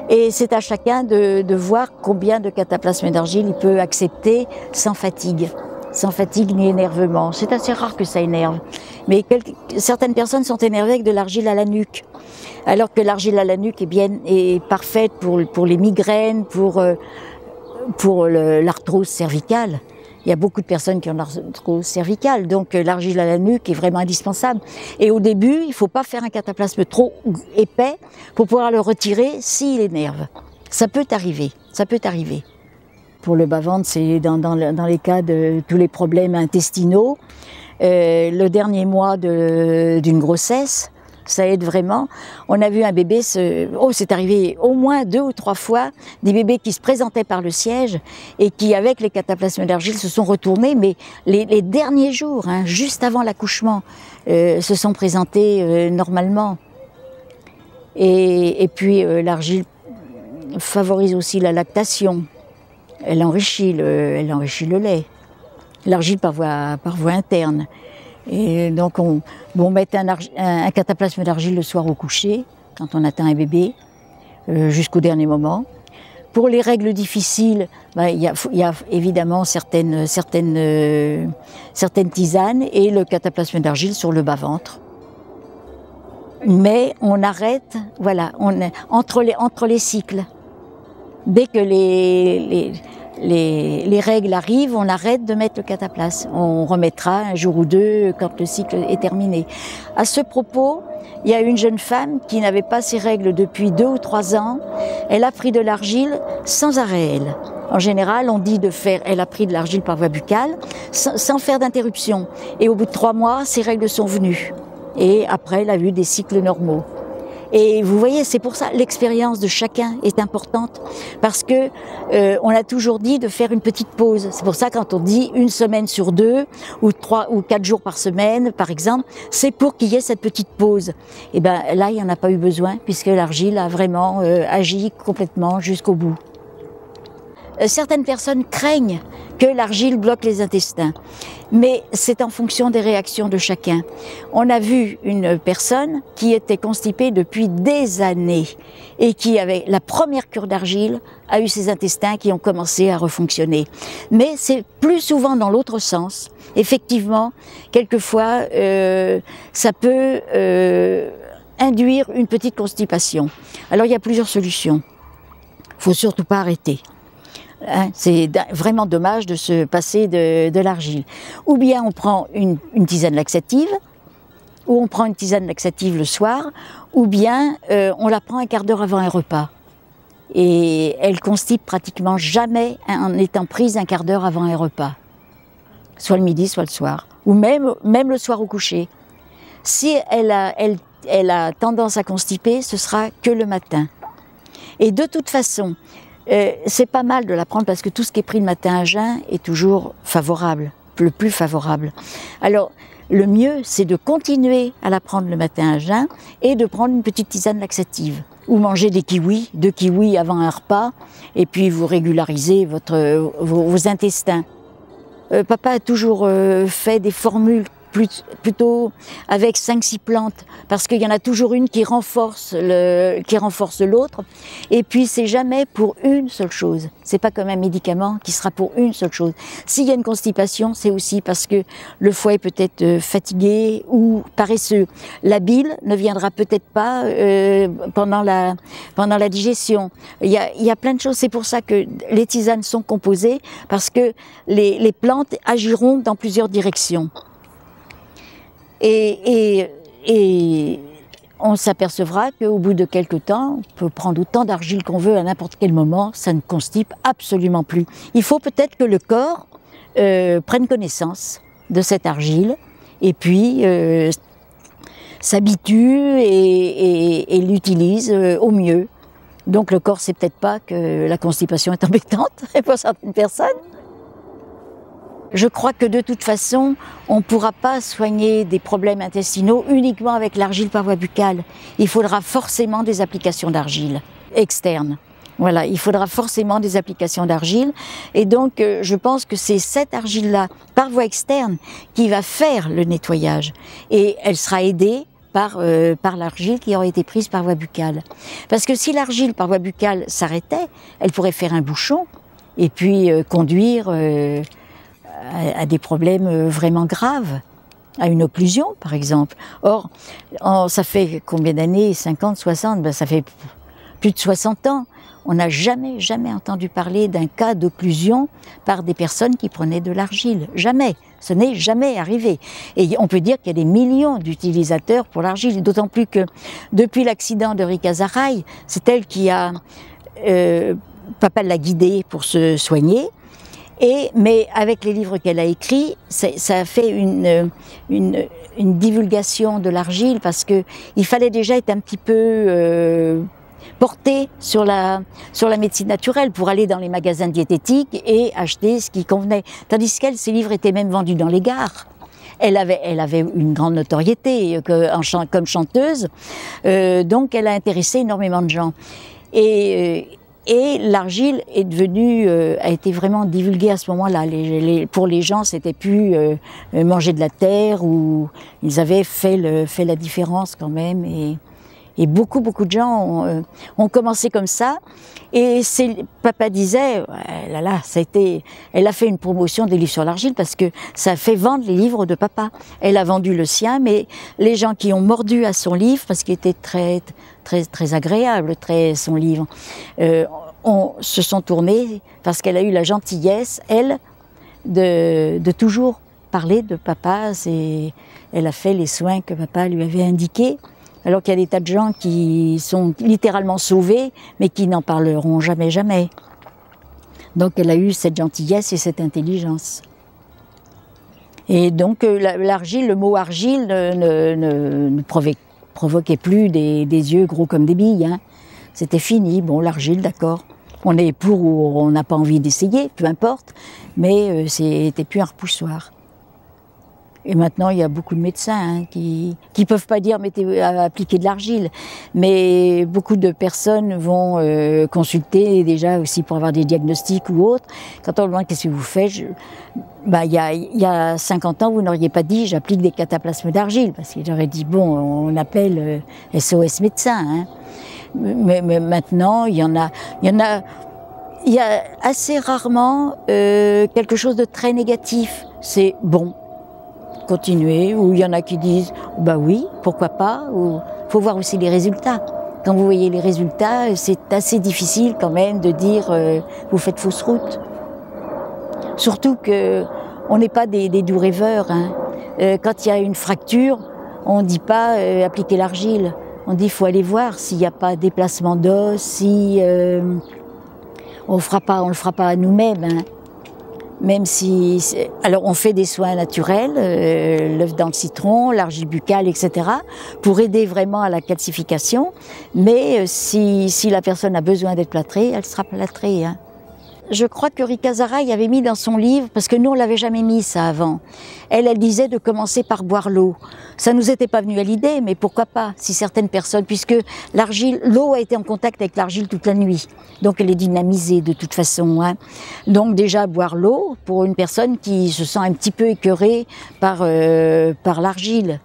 Et c'est à chacun de voir combien de cataplasmes d'argile il peut accepter sans fatigue ni énervement. C'est assez rare que ça énerve. Mais certaines personnes sont énervées avec de l'argile à la nuque. Alors que l'argile à la nuque est parfaite pour les migraines, pour l'arthrose cervicale. Il y a beaucoup de personnes qui ont l'arthrose cervicale, donc l'argile à la nuque est vraiment indispensable. Et au début, il ne faut pas faire un cataplasme trop épais pour pouvoir le retirer s'il énerve. Ça peut arriver, ça peut arriver. Pour le bas-ventre, c'est dans les cas de tous les problèmes intestinaux. Le dernier mois d'une grossesse, ça aide vraiment. On a vu un bébé, c'est arrivé au moins 2 ou 3 fois, des bébés qui se présentaient par le siège et qui, avec les cataplasmes d'argile, se sont retournés, mais les derniers jours, hein, juste avant l'accouchement, se sont présentés normalement. Et puis l'argile favorise aussi la lactation. Elle enrichit le lait. L'argile par voie interne. Et donc on met un cataplasme d'argile le soir au coucher, quand on atteint un bébé, jusqu'au dernier moment. Pour les règles difficiles, il y a évidemment certaines tisanes et le cataplasme d'argile sur le bas-ventre. Mais on arrête, voilà, entre les cycles. Dès que les règles arrivent, on arrête de mettre le cataplasme. On remettra un jour ou 2 quand le cycle est terminé. À ce propos, il y a une jeune femme qui n'avait pas ses règles depuis 2 ou 3 ans. Elle a pris de l'argile sans arrêt, elle. En général, on dit elle a pris de l'argile par voie buccale, sans faire d'interruption. Et au bout de 3 mois, ses règles sont venues. Et après, elle a eu des cycles normaux. Et vous voyez, c'est pour ça l'expérience de chacun est importante, parce que on a toujours dit de faire une petite pause. C'est pour ça quand on dit 1 semaine sur 2 ou 3 ou 4 jours par semaine, par exemple, c'est pour qu'il y ait cette petite pause. Et ben là, il n'y en a pas eu besoin, puisque l'argile a vraiment agi complètement jusqu'au bout. Certaines personnes craignent que l'argile bloque les intestins, mais c'est en fonction des réactions de chacun. On a vu une personne qui était constipée depuis des années et qui avait la première cure d'argile, a eu ses intestins qui ont commencé à refonctionner. Mais c'est plus souvent dans l'autre sens. Effectivement, quelquefois, ça peut induire une petite constipation. Alors il y a plusieurs solutions. Il ne faut surtout pas arrêter. Hein, c'est vraiment dommage de se passer de l'argile. Ou bien on prend une tisane laxative, ou on prend une tisane laxative le soir, ou bien on la prend un quart d'heure avant un repas. Et elle constipe pratiquement jamais en étant prise un quart d'heure avant un repas. Soit le midi, soit le soir. Ou même le soir au coucher. Si elle a tendance à constiper, ce sera que le matin. Et de toute façon, c'est pas mal de la prendre parce que tout ce qui est pris le matin à jeun est toujours favorable, le plus favorable. Alors, le mieux, c'est de continuer à la prendre le matin à jeun et de prendre une petite tisane laxative. Ou manger des kiwis, 2 kiwis avant un repas, et puis vous régularisez vos intestins. Papa a toujours fait des formules plutôt avec 5-6 plantes, parce qu'il y en a toujours une qui renforce l'autre, et puis c'est jamais pour une seule chose. C'est pas comme un médicament qui sera pour une seule chose. S'il y a une constipation, c'est aussi parce que le foie est peut-être fatigué ou paresseux. La bile ne viendra peut-être pas pendant la digestion. Il y a plein de choses. C'est pour ça que les tisanes sont composées, parce que les plantes agiront dans plusieurs directions. Et on s'apercevra qu'au bout de quelques temps, on peut prendre autant d'argile qu'on veut à n'importe quel moment, ça ne constipe absolument plus. Il faut peut-être que le corps prenne connaissance de cette argile et puis s'habitue et l'utilise au mieux. Donc le corps sait peut-être pas que la constipation est embêtante pour certaines personnes. Je crois que de toute façon, on ne pourra pas soigner des problèmes intestinaux uniquement avec l'argile par voie buccale. Il faudra forcément des applications d'argile externes. Voilà, il faudra forcément des applications d'argile. Et donc, je pense que c'est cette argile-là, par voie externe, qui va faire le nettoyage. Et elle sera aidée par l'argile qui aurait été prise par voie buccale. Parce que si l'argile par voie buccale s'arrêtait, elle pourrait faire un bouchon et puis conduire à des problèmes vraiment graves, à une occlusion par exemple. Or, ça fait combien d'années? 50, 60, ben ça fait plus de 60 ans. On n'a jamais entendu parler d'un cas d'occlusion par des personnes qui prenaient de l'argile. Jamais. Ce n'est jamais arrivé. Et on peut dire qu'il y a des millions d'utilisateurs pour l'argile, d'autant plus que depuis l'accident de Rika Zaraï, c'est elle qui a... papa l'a guidée pour se soigner. Mais avec les livres qu'elle a écrits, ça a fait une divulgation de l'argile parce que il fallait déjà être un petit peu porté sur la médecine naturelle pour aller dans les magasins diététiques et acheter ce qui convenait. Tandis qu'elle, ses livres étaient même vendus dans les gares. Elle avait une grande notoriété comme chanteuse, donc elle a intéressé énormément de gens. Et l'argile est devenue, a été vraiment divulguée à ce moment-là. Pour les gens, c'était plus manger de la terre, ou ils avaient fait la différence quand même. Et beaucoup de gens ont commencé comme ça. Et papa disait, elle a fait une promotion des livres sur l'argile parce que ça a fait vendre les livres de papa. Elle a vendu le sien, mais les gens qui ont mordu à son livre, parce qu'il était très agréable, son livre, se sont tournés parce qu'elle a eu la gentillesse, elle, de toujours parler de papa. Elle a fait les soins que papa lui avait indiqués. Alors qu'il y a des tas de gens qui sont littéralement sauvés, mais qui n'en parleront jamais. Donc elle a eu cette gentillesse et cette intelligence. Et donc l'argile, le mot argile ne provoquait plus des yeux gros comme des billes. Hein. C'était fini. Bon, l'argile, d'accord. On est pour ou on n'a pas envie d'essayer, peu importe. Mais c'était plus un repoussoir. Et maintenant, il y a beaucoup de médecins qui peuvent pas dire appliquer de l'argile, mais beaucoup de personnes vont consulter déjà aussi pour avoir des diagnostics ou autres. Quand on leur demande qu'est-ce que vous faites, il y a 50 ans, vous n'auriez pas dit j'applique des cataplasmes d'argile, parce qu'ils auraient dit bon, on appelle SOS médecin. Hein. Mais maintenant, il y a assez rarement quelque chose de très négatif. C'est bon. Continuer, ou il y en a qui disent bah oui, pourquoi pas, ou faut voir aussi les résultats. quand vous voyez les résultats, c'est assez difficile quand même de dire vous faites fausse route. Surtout que on n'est pas des doux rêveurs. Hein. Quand il y a une fracture, on ne dit pas appliquer l'argile. On dit il faut aller voir s'il n'y a pas de déplacement d'os, si on le fera pas à nous-mêmes. Hein. Même si, alors on fait des soins naturels, l'œuf dans le citron, l'argile buccale, etc., pour aider vraiment à la calcification. Mais si la personne a besoin d'être plâtrée, elle sera plâtrée. Hein. Je crois que Rika Zaraï avait mis dans son livre, parce que nous on l'avait jamais mis ça avant. Elle disait de commencer par boire l'eau. Ça nous était pas venu à l'idée, mais pourquoi pas, si certaines personnes, puisque l'eau a été en contact avec l'argile toute la nuit, donc elle est dynamisée de toute façon. Hein. Donc déjà boire l'eau pour une personne qui se sent un petit peu écœurée par l'argile.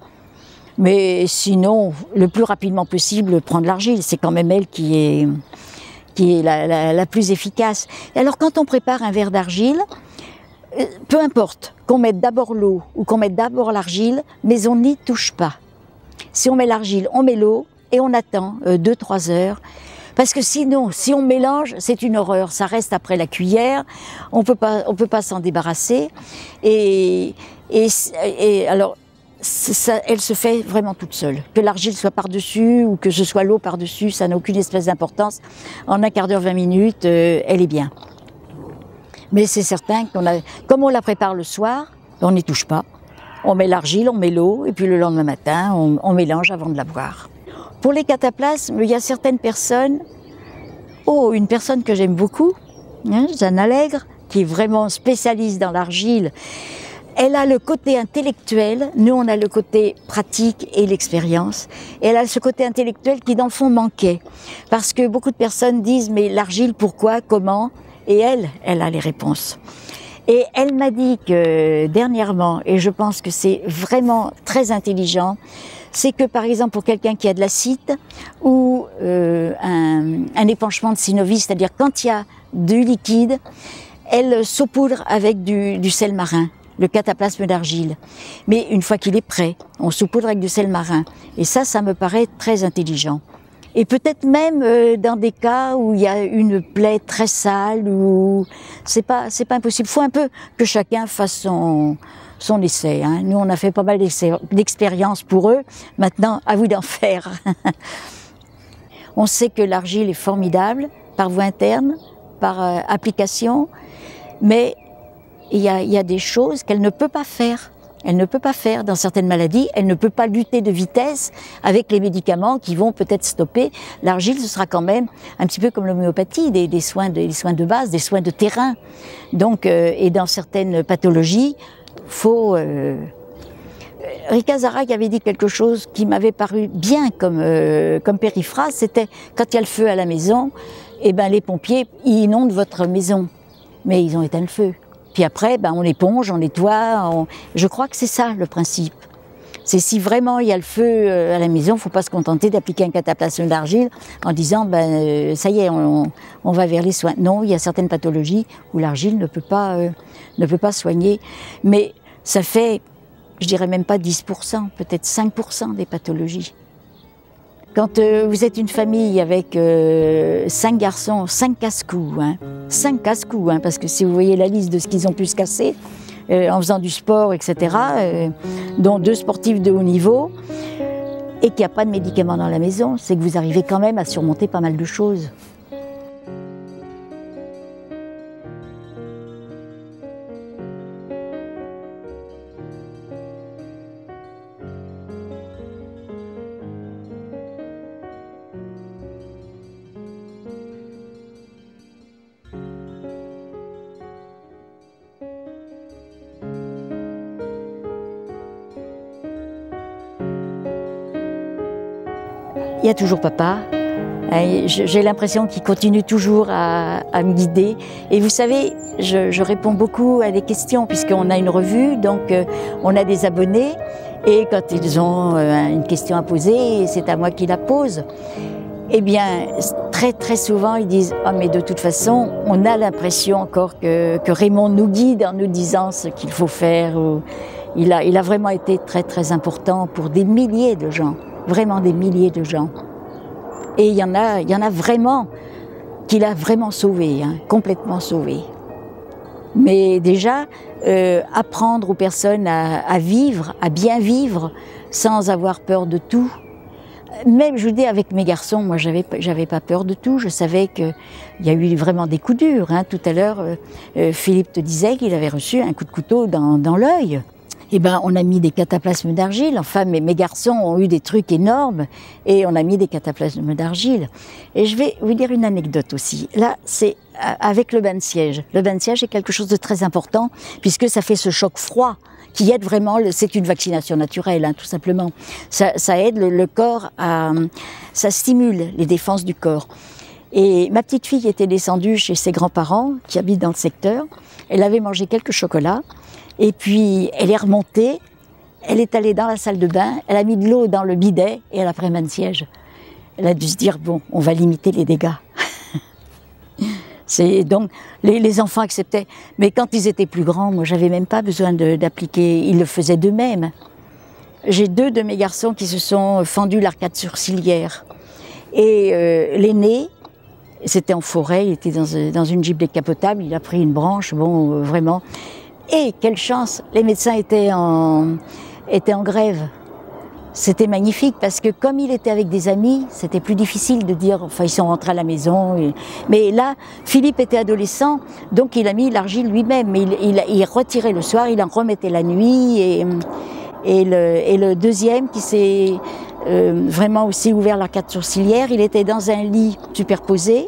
Mais sinon, le plus rapidement possible, prendre l'argile, c'est quand même elle qui est la plus efficace. Et alors quand on prépare un verre d'argile, peu importe qu'on mette d'abord l'eau ou qu'on mette d'abord l'argile, mais on n'y touche pas. Si on met l'argile, on met l'eau et on attend 2-3 heures. Parce que sinon, si on mélange, c'est une horreur. Ça reste après la cuillère, on peut pas s'en débarrasser. Et alors, ça, elle se fait vraiment toute seule. Que l'argile soit par-dessus ou que ce soit l'eau par-dessus, ça n'a aucune espèce d'importance. En un quart d'heure, 20 minutes, elle est bien. Mais c'est certain comme on la prépare le soir, on n'y touche pas. On met l'argile, on met l'eau, et puis le lendemain matin, on mélange avant de la boire. Pour les cataplasmes, il y a certaines personnes, une personne que j'aime beaucoup, hein, Jeanne Allègre, qui est vraiment spécialiste dans l'argile. Elle a le côté intellectuel, nous on a le côté pratique et l'expérience. Et elle a ce côté intellectuel qui dans le fond manquait. Parce que beaucoup de personnes disent mais l'argile pourquoi, comment? Et elle a les réponses. Et elle m'a dit que dernièrement, et je pense que c'est vraiment très intelligent, c'est que par exemple pour quelqu'un qui a de l'acide ou un épanchement de synovie, c'est-à-dire quand il y a du liquide, elle saupoudre avec du sel marin. Le cataplasme d'argile. Mais une fois qu'il est prêt, on saupoudre avec du sel marin. Et ça me paraît très intelligent. Et peut-être même dans des cas où il y a une plaie très sale, ou c'est pas impossible. Il faut un peu que chacun fasse son essai. Hein. Nous, on a fait pas mal d'expériences pour eux. Maintenant, à vous d'en faire. On sait que l'argile est formidable par voie interne, par application, mais il y a des choses qu'elle ne peut pas faire. Elle ne peut pas faire dans certaines maladies. Elle ne peut pas lutter de vitesse avec les médicaments qui vont peut-être stopper. L'argile, ce sera quand même un petit peu comme l'homéopathie, des soins de base, des soins de terrain. Donc, et dans certaines pathologies, faut... Rika Zaraï avait dit quelque chose qui m'avait paru bien comme périphrase. C'était quand il y a le feu à la maison, eh ben les pompiers ils inondent votre maison, mais ils ont éteint le feu. Puis après, on éponge, on nettoie. Je crois que c'est ça le principe. C'est si vraiment il y a le feu à la maison, il ne faut pas se contenter d'appliquer un cataplasme d'argile en disant ça y est, on va vers les soins. Non, il y a certaines pathologies où l'argile ne peut pas soigner. Mais ça fait, je dirais même pas 10%, peut-être 5% des pathologies. Quand vous êtes une famille avec 5 garçons, 5 casse-coups, 5 casse-coups, parce que si vous voyez la liste de ce qu'ils ont pu se casser en faisant du sport, etc., dont 2 sportifs de haut niveau, et qu'il n'y a pas de médicaments dans la maison, c'est que vous arrivez quand même à surmonter pas mal de choses. Il y a toujours papa. J'ai l'impression qu'il continue toujours à me guider. Et vous savez, je réponds beaucoup à des questions puisqu'on a une revue, donc on a des abonnés. Et quand ils ont une question à poser, c'est à moi qu'ils la posent. Eh bien, très très souvent, ils disent « Ah, mais de toute façon, on a l'impression encore que Raymond nous guide en nous disant ce qu'il faut faire. » Il a vraiment été très très important pour des milliers de gens. Vraiment des milliers de gens. Et il y en a vraiment qu'il a vraiment sauvé, hein, complètement sauvé. Mais déjà, apprendre aux personnes à vivre, à bien vivre, sans avoir peur de tout. Même, je vous dis, avec mes garçons, moi, j'avais pas peur de tout. Je savais qu'il y a eu vraiment des coups durs. Hein. Tout à l'heure, Philippe te disait qu'il avait reçu un coup de couteau dans l'œil. Eh ben, on a mis des cataplasmes d'argile. Enfin, mes garçons ont eu des trucs énormes et on a mis des cataplasmes d'argile. Et je vais vous dire une anecdote aussi. Là, c'est avec le bain de siège. Le bain de siège est quelque chose de très important puisque ça fait ce choc froid qui aide vraiment, c'est une vaccination naturelle, hein, tout simplement. Ça aide le corps ça stimule les défenses du corps. Et ma petite fille était descendue chez ses grands-parents qui habitent dans le secteur. Elle avait mangé quelques chocolats. Et puis, elle est remontée, elle est allée dans la salle de bain, elle a mis de l'eau dans le bidet et elle a pris un bain de siège. Elle a dû se dire, bon, on va limiter les dégâts. Donc, les enfants acceptaient. Mais quand ils étaient plus grands, moi, j'avais même pas besoin d'appliquer, ils le faisaient d'eux-mêmes. J'ai 2 de mes garçons qui se sont fendus l'arcade sourcilière. Et l'aîné, c'était en forêt, il était dans une Jeep décapotable, il a pris une branche, bon, vraiment... Et quelle chance, les médecins étaient en grève. C'était magnifique parce que comme il était avec des amis, c'était plus difficile de dire, enfin ils sont rentrés à la maison. Mais là, Philippe était adolescent, donc il a mis l'argile lui-même. Mais il retirait le soir, il en remettait la nuit. Et le deuxième qui s'est vraiment aussi ouvert l'arcade sourcilière, il était dans un lit superposé.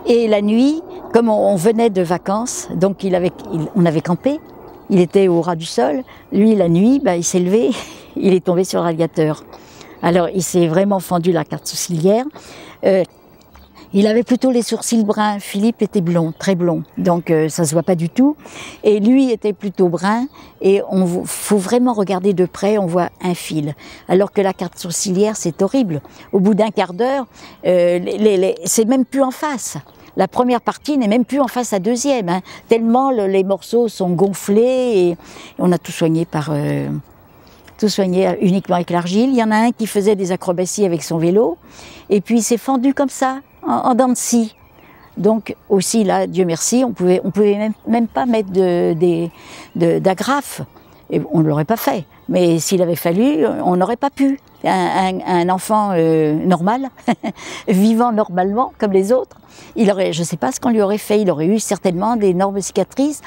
Et la nuit, comme on venait de vacances, donc on avait campé, il était au ras du sol. Lui, la nuit, il s'est levé, il est tombé sur le radiateur. Alors, il s'est vraiment fendu l'arcade sourcilière. Il avait plutôt les sourcils bruns. Philippe était blond, très blond, donc ça se voit pas du tout. Et lui était plutôt brun. Et faut vraiment regarder de près, on voit un fil. Alors que l'arcade sourcilière, c'est horrible. Au bout d'un quart d'heure, c'est même plus en face. La première partie n'est même plus en face à deuxième, hein, tellement les morceaux sont gonflés et on a tout soigné uniquement avec l'argile. Il y en a un qui faisait des acrobaties avec son vélo et puis il s'est fendu comme ça, en dents de scie. Donc aussi là, Dieu merci, on pouvait même pas mettre d'agrafes. Et on ne l'aurait pas fait. Mais s'il avait fallu, on n'aurait pas pu. Un enfant normal, vivant normalement comme les autres, je ne sais pas ce qu'on lui aurait fait. Il aurait eu certainement d'énormes cicatrices.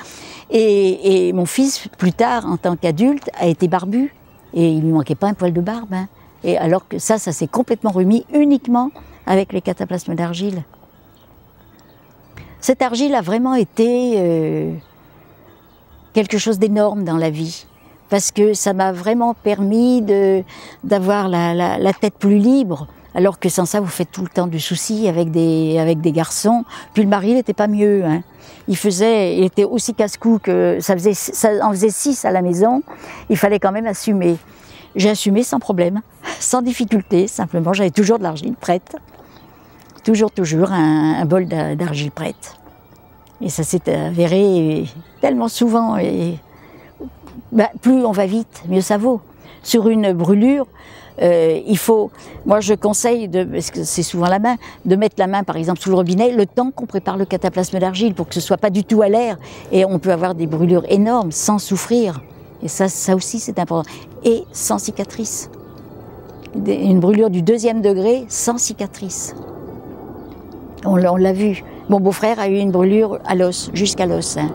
Et mon fils, plus tard, en tant qu'adulte, a été barbu. Et il ne lui manquait pas un poil de barbe. Hein. Et alors que ça s'est complètement remis uniquement avec les cataplasmes d'argile. Cette argile a vraiment été quelque chose d'énorme dans la vie. Parce que ça m'a vraiment permis d'avoir la tête plus libre, alors que sans ça, vous faites tout le temps du souci avec des garçons. Puis le mari, il n'était pas mieux. Hein. Il était aussi casse-cou que ça en faisait 6 à la maison. Il fallait quand même assumer. J'ai assumé sans problème, sans difficulté. Simplement, j'avais toujours de l'argile prête. Toujours un bol d'argile prête. Et ça s'est avéré tellement souvent. Plus on va vite, mieux ça vaut. Sur une brûlure, moi je conseille, parce que c'est souvent la main, de mettre la main par exemple sous le robinet le temps qu'on prépare le cataplasme d'argile pour que ce soit pas du tout à l'air et on peut avoir des brûlures énormes sans souffrir. Et ça aussi c'est important. Et sans cicatrice. Une brûlure du 2e degré sans cicatrice. On l'a vu. Mon beau-frère a eu une brûlure à l'os, jusqu'à l'os. Hein.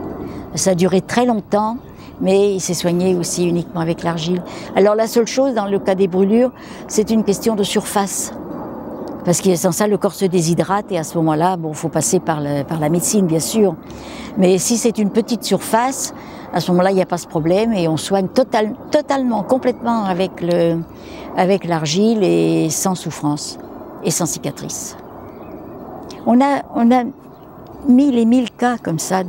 Ça a duré très longtemps. Mais il s'est soigné aussi uniquement avec l'argile. Alors la seule chose dans le cas des brûlures, c'est une question de surface. Parce que sans ça, le corps se déshydrate et à ce moment-là, bon, faut passer par la médecine, bien sûr. Mais si c'est une petite surface, à ce moment-là, il n'y a pas ce problème et on soigne totalement, complètement avec l'argile et sans souffrance et sans cicatrice. On a 1000 et 1000 cas comme ça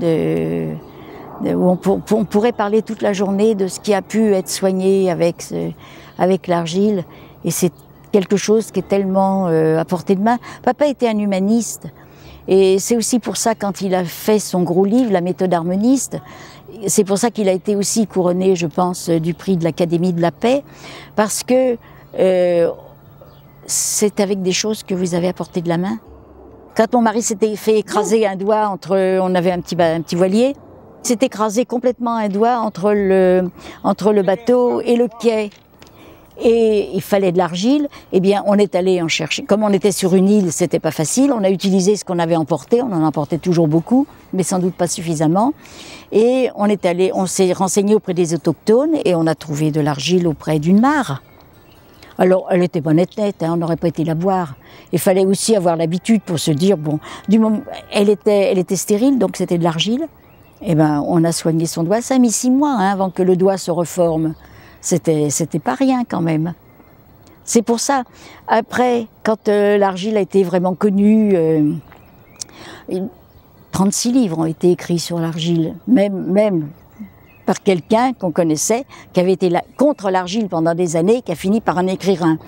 où on pourrait parler toute la journée de ce qui a pu être soigné avec l'argile. Et c'est quelque chose qui est tellement à portée de main. Papa était un humaniste. Et c'est aussi pour ça, quand il a fait son gros livre, La méthode harmoniste, c'est pour ça qu'il a été aussi couronné, je pense, du prix de l'Académie de la paix. Parce que c'est avec des choses que vous avez à portée de la main. Quand mon mari s'était fait écraser un doigt on avait un petit voilier, s'est écrasé complètement un doigt entre le bateau et le quai. Et il fallait de l'argile, eh bien on est allé en chercher. Comme on était sur une île, c'était pas facile, on a utilisé ce qu'on avait emporté, on en emportait toujours beaucoup, mais sans doute pas suffisamment. Et on s'est renseigné auprès des autochtones et on a trouvé de l'argile auprès d'une mare. Alors, elle était pas nette, hein, on n'aurait pas été la boire. Il fallait aussi avoir l'habitude pour se dire, bon, du moment, elle était stérile, donc c'était de l'argile. Eh ben, on a soigné son doigt. Ça a mis 6 mois hein, avant que le doigt se reforme. C'était pas rien quand même. C'est pour ça. Après, quand l'argile a été vraiment connue, 36 livres ont été écrits sur l'argile, même par quelqu'un qu'on connaissait, qui avait été contre l'argile pendant des années, qui a fini par en écrire un.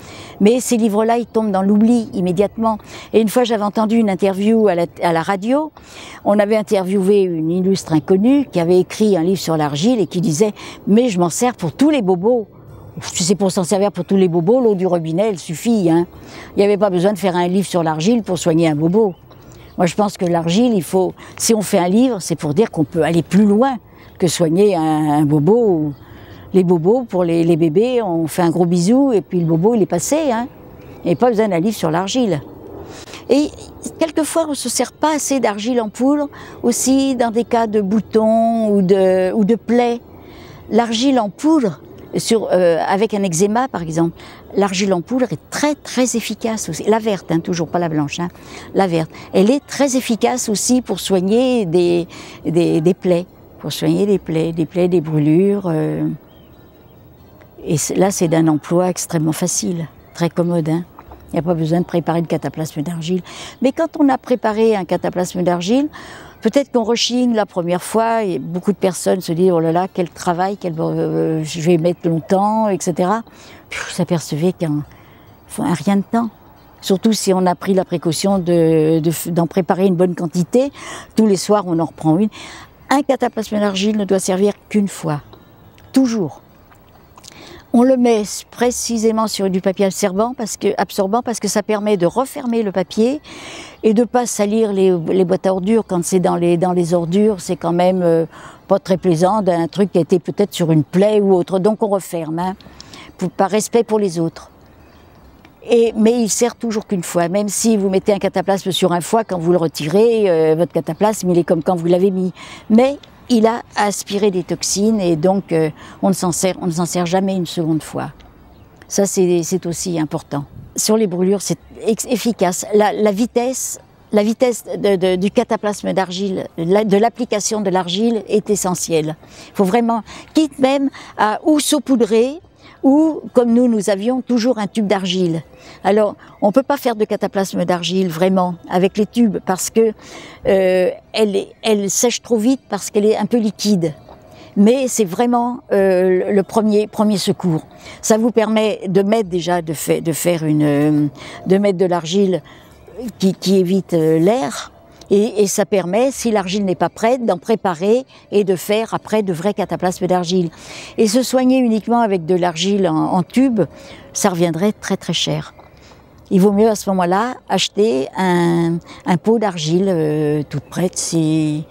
Mais ces livres-là, ils tombent dans l'oubli immédiatement. Et une fois, j'avais entendu une interview à la radio. On avait interviewé une illustre inconnue qui avait écrit un livre sur l'argile et qui disait « Mais je m'en sers pour tous les bobos ». Tu sais, pour s'en servir pour tous les bobos, l'eau du robinet, elle suffit. Hein. Il n'y avait pas besoin de faire un livre sur l'argile pour soigner un bobo. Moi, je pense que l'argile, si on fait un livre, c'est pour dire qu'on peut aller plus loin que soigner un bobo. Les bobos, pour les bébés, on fait un gros bisou et puis le bobo, il est passé. Hein. Il n'y a pas besoin d'un livre sur l'argile. Et quelquefois, on ne se sert pas assez d'argile en poudre, aussi dans des cas de boutons ou de plaies. L'argile en poudre, avec un eczéma par exemple, l'argile en poudre est très très efficace aussi. La verte, hein, toujours pas la blanche, hein, la verte. Elle est très efficace aussi pour soigner des plaies. Pour soigner des plaies, des brûlures. Et là, c'est d'un emploi extrêmement facile, très commode. Hein. Il n'y a pas besoin de préparer le cataplasme d'argile. Mais quand on a préparé un cataplasme d'argile, peut-être qu'on rechigne la première fois, et beaucoup de personnes se disent « Oh là là, quel travail, je vais mettre longtemps, etc. » Puis vous s'apercevez qu'il faut un rien de temps. Surtout si on a pris la précaution d'en préparer une bonne quantité. Tous les soirs, on en reprend une. Un cataplasme d'argile ne doit servir qu'une fois, toujours. On le met précisément sur du papier absorbant parce que ça permet de refermer le papier et de ne pas salir les boîtes à ordures. Quand c'est dans les ordures, c'est quand même pas très plaisant d'un truc qui a été peut-être sur une plaie ou autre. Donc on referme, hein, par respect pour les autres. Mais il sert toujours qu'une fois, même si vous mettez un cataplasme sur un foie, quand vous le retirez, votre cataplasme, il est comme quand vous l'avez mis. Mais il a aspiré des toxines et donc on ne s'en sert jamais une seconde fois. Ça, c'est aussi important. Sur les brûlures, c'est efficace. La vitesse du cataplasme d'argile, de l'application de l'argile est essentielle. Il faut vraiment, quitte même à ou saupoudrer, ou, comme nous avions toujours un tube d'argile. Alors, on ne peut pas faire de cataplasme d'argile, vraiment, avec les tubes, parce que elle sèche trop vite, parce qu'elle est un peu liquide. Mais c'est vraiment le premier secours. Ça vous permet de mettre déjà, de mettre de l'argile qui évite l'air, et ça permet, si l'argile n'est pas prête, d'en préparer et de faire après de vrais cataplasmes d'argile. Et se soigner uniquement avec de l'argile en tube, ça reviendrait très très cher. Il vaut mieux à ce moment-là acheter un pot d'argile toute prête. Si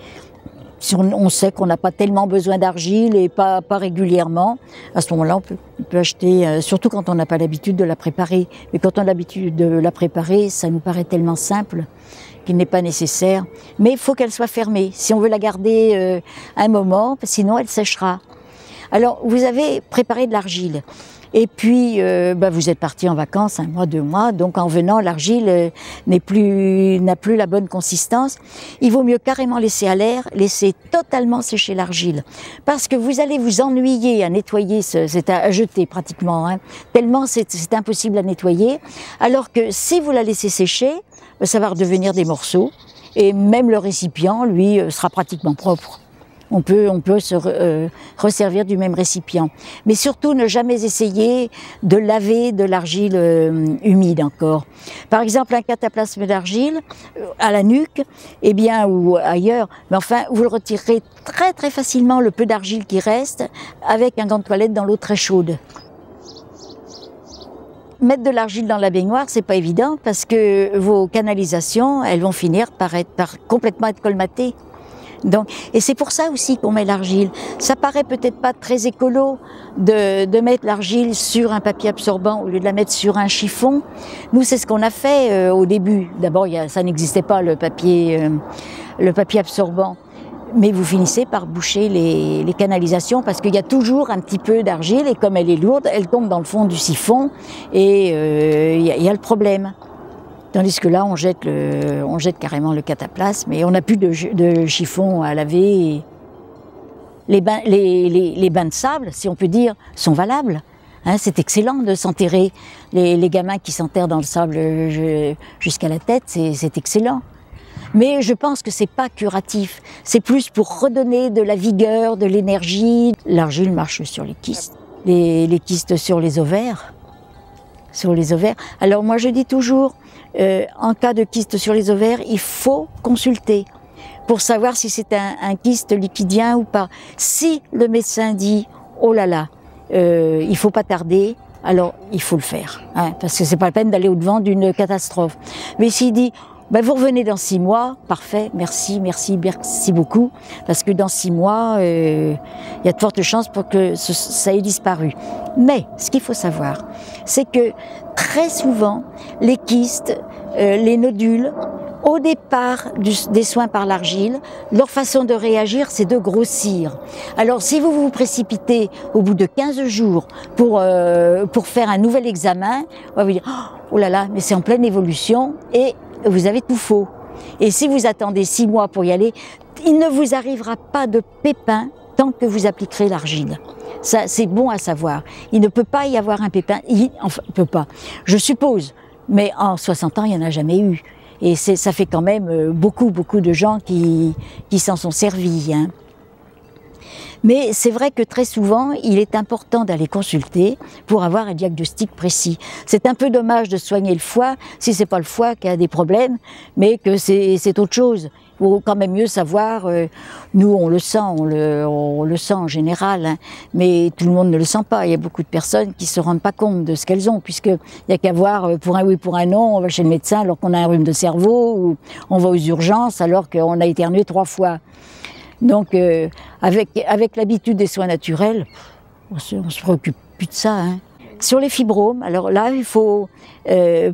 on sait qu'on n'a pas tellement besoin d'argile et pas régulièrement, à ce moment-là on peut acheter, surtout quand on n'a pas l'habitude de la préparer. Mais quand on a l'habitude de la préparer, ça nous paraît tellement simple qu'il n'est pas nécessaire. Mais il faut qu'elle soit fermée, si on veut la garder un moment, sinon elle séchera. Alors vous avez préparé de l'argile. Et puis, vous êtes parti en vacances 1 mois, 2 mois, donc en venant, l'argile n'a plus la bonne consistance. Il vaut mieux carrément laisser à l'air, laisser totalement sécher l'argile. Parce que vous allez vous ennuyer à nettoyer, c'est à jeter pratiquement, hein, tellement c'est impossible à nettoyer. Alors que si vous la laissez sécher, ça va redevenir des morceaux, et même le récipient, lui, sera pratiquement propre. On peut se resservir du même récipient. Mais surtout, ne jamais essayer de laver de l'argile humide encore. Par exemple, un cataplasme d'argile à la nuque, ou ailleurs, mais enfin, vous le retirerez très très facilement, le peu d'argile qui reste, avec un gant de toilette dans l'eau très chaude. mettre de l'argile dans la baignoire, c'est pas évident parce que vos canalisations, elles vont finir par complètement être colmatées. Donc, et c'est pour ça aussi qu'on met l'argile. Ça paraît peut-être pas très écolo de mettre l'argile sur un papier absorbant au lieu de la mettre sur un chiffon. Nous, c'est ce qu'on a fait au début. D'abord, ça n'existait pas le papier absorbant. Mais vous finissez par boucher les canalisations parce qu'il y a toujours un petit peu d'argile et comme elle est lourde, elle tombe dans le fond du siphon et il y a le problème. Tandis que là, on jette carrément le cataplasme et on n'a plus de chiffon à laver. Les bains de sable, si on peut dire, sont valables. Hein, c'est excellent de s'enterrer. Les gamins qui s'enterrent dans le sable jusqu'à la tête, c'est excellent. Mais je pense que c'est pas curatif. C'est plus pour redonner de la vigueur, de l'énergie. L'argile marche sur les kystes. Les kystes sur les ovaires. Sur les ovaires. Alors moi je dis toujours, en cas de kyste sur les ovaires, il faut consulter pour savoir si c'est un kyste lipidien ou pas. Si le médecin dit, oh là là, il faut pas tarder, alors il faut le faire. Hein, parce que c'est pas la peine d'aller au-devant d'une catastrophe. Mais s'il dit, ben vous revenez dans 6 mois, parfait, merci beaucoup, parce que dans 6 mois, il y a de fortes chances pour que ça ait disparu. Mais, ce qu'il faut savoir, c'est que très souvent, les kystes, les nodules, au départ des soins par l'argile, leur façon de réagir, c'est de grossir. Alors, si vous vous précipitez au bout de 15 jours pour faire un nouvel examen, on va vous dire, oh là là, mais c'est en pleine évolution, et vous avez tout faux. Et si vous attendez 6 mois pour y aller, il ne vous arrivera pas de pépin tant que vous appliquerez l'argile. Ça, c'est bon à savoir. Il ne peut pas y avoir un pépin. Enfin, il ne peut pas. Je suppose. Mais en 60 ans, il n'y en a jamais eu. Et ça fait quand même beaucoup de gens qui s'en sont servis. Hein. Mais c'est vrai que très souvent, il est important d'aller consulter pour avoir un diagnostic précis. C'est un peu dommage de soigner le foie, si c'est pas le foie qui a des problèmes, mais que c'est autre chose. Il faut quand même mieux savoir, nous on le sent, on le sent en général, hein, mais tout le monde ne le sent pas. Il y a beaucoup de personnes qui se rendent pas compte de ce qu'elles ont, puisqu'il n'y a qu'à voir pour un oui, pour un non, on va chez le médecin alors qu'on a un rhume de cerveau, ou on va aux urgences alors qu'on a éternué 3 fois. Donc, avec l'habitude des soins naturels, on se préoccupe plus de ça. Hein. Sur les fibromes, alors là, il faut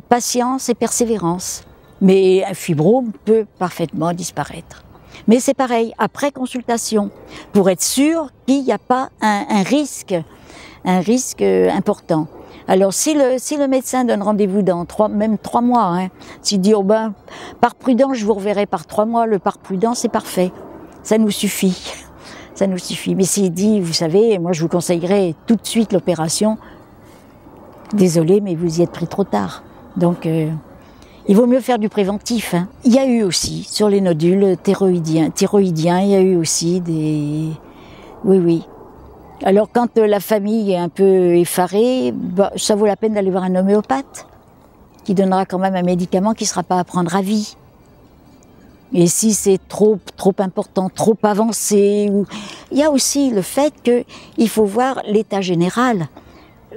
patience et persévérance. Mais un fibrome peut parfaitement disparaître. Mais c'est pareil, après consultation, pour être sûr qu'il n'y a pas un risque important. Alors, si le médecin donne rendez-vous dans même 3 mois, hein, s'il dit, oh ben, par prudence, je vous reverrai par 3 mois, le par prudence, c'est parfait. Ça nous suffit, ça nous suffit. Mais s'il dit, vous savez, moi je vous conseillerais tout de suite l'opération, désolé, mais vous y êtes pris trop tard. Donc, il vaut mieux faire du préventif. Hein. Il y a eu aussi, sur les nodules thyroïdiens, il y a eu aussi des... Oui. Alors quand la famille est un peu effarée, bah, ça vaut la peine d'aller voir un homéopathe, qui donnera quand même un médicament qui ne sera pas à prendre à vie. Et si c'est trop important, trop avancé, il y a aussi le fait qu'il faut voir l'état général.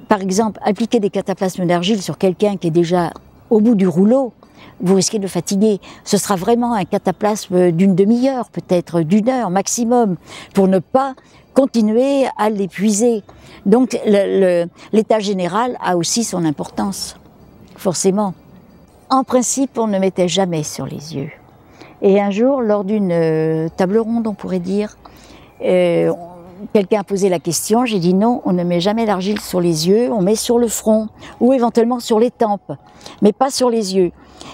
Par exemple, appliquer des cataplasmes d'argile sur quelqu'un qui est déjà au bout du rouleau, vous risquez de le fatiguer. Ce sera vraiment un cataplasme d'une demi-heure, peut-être d'1 heure maximum, pour ne pas continuer à l'épuiser. Donc l'état général a aussi son importance, forcément. En principe, on ne mettait jamais sur les yeux. Et un jour, lors d'une table ronde, on pourrait dire, quelqu'un a posé la question, j'ai dit non, on ne met jamais l'argile sur les yeux, on met sur le front, ou éventuellement sur les tempes, mais pas sur les yeux.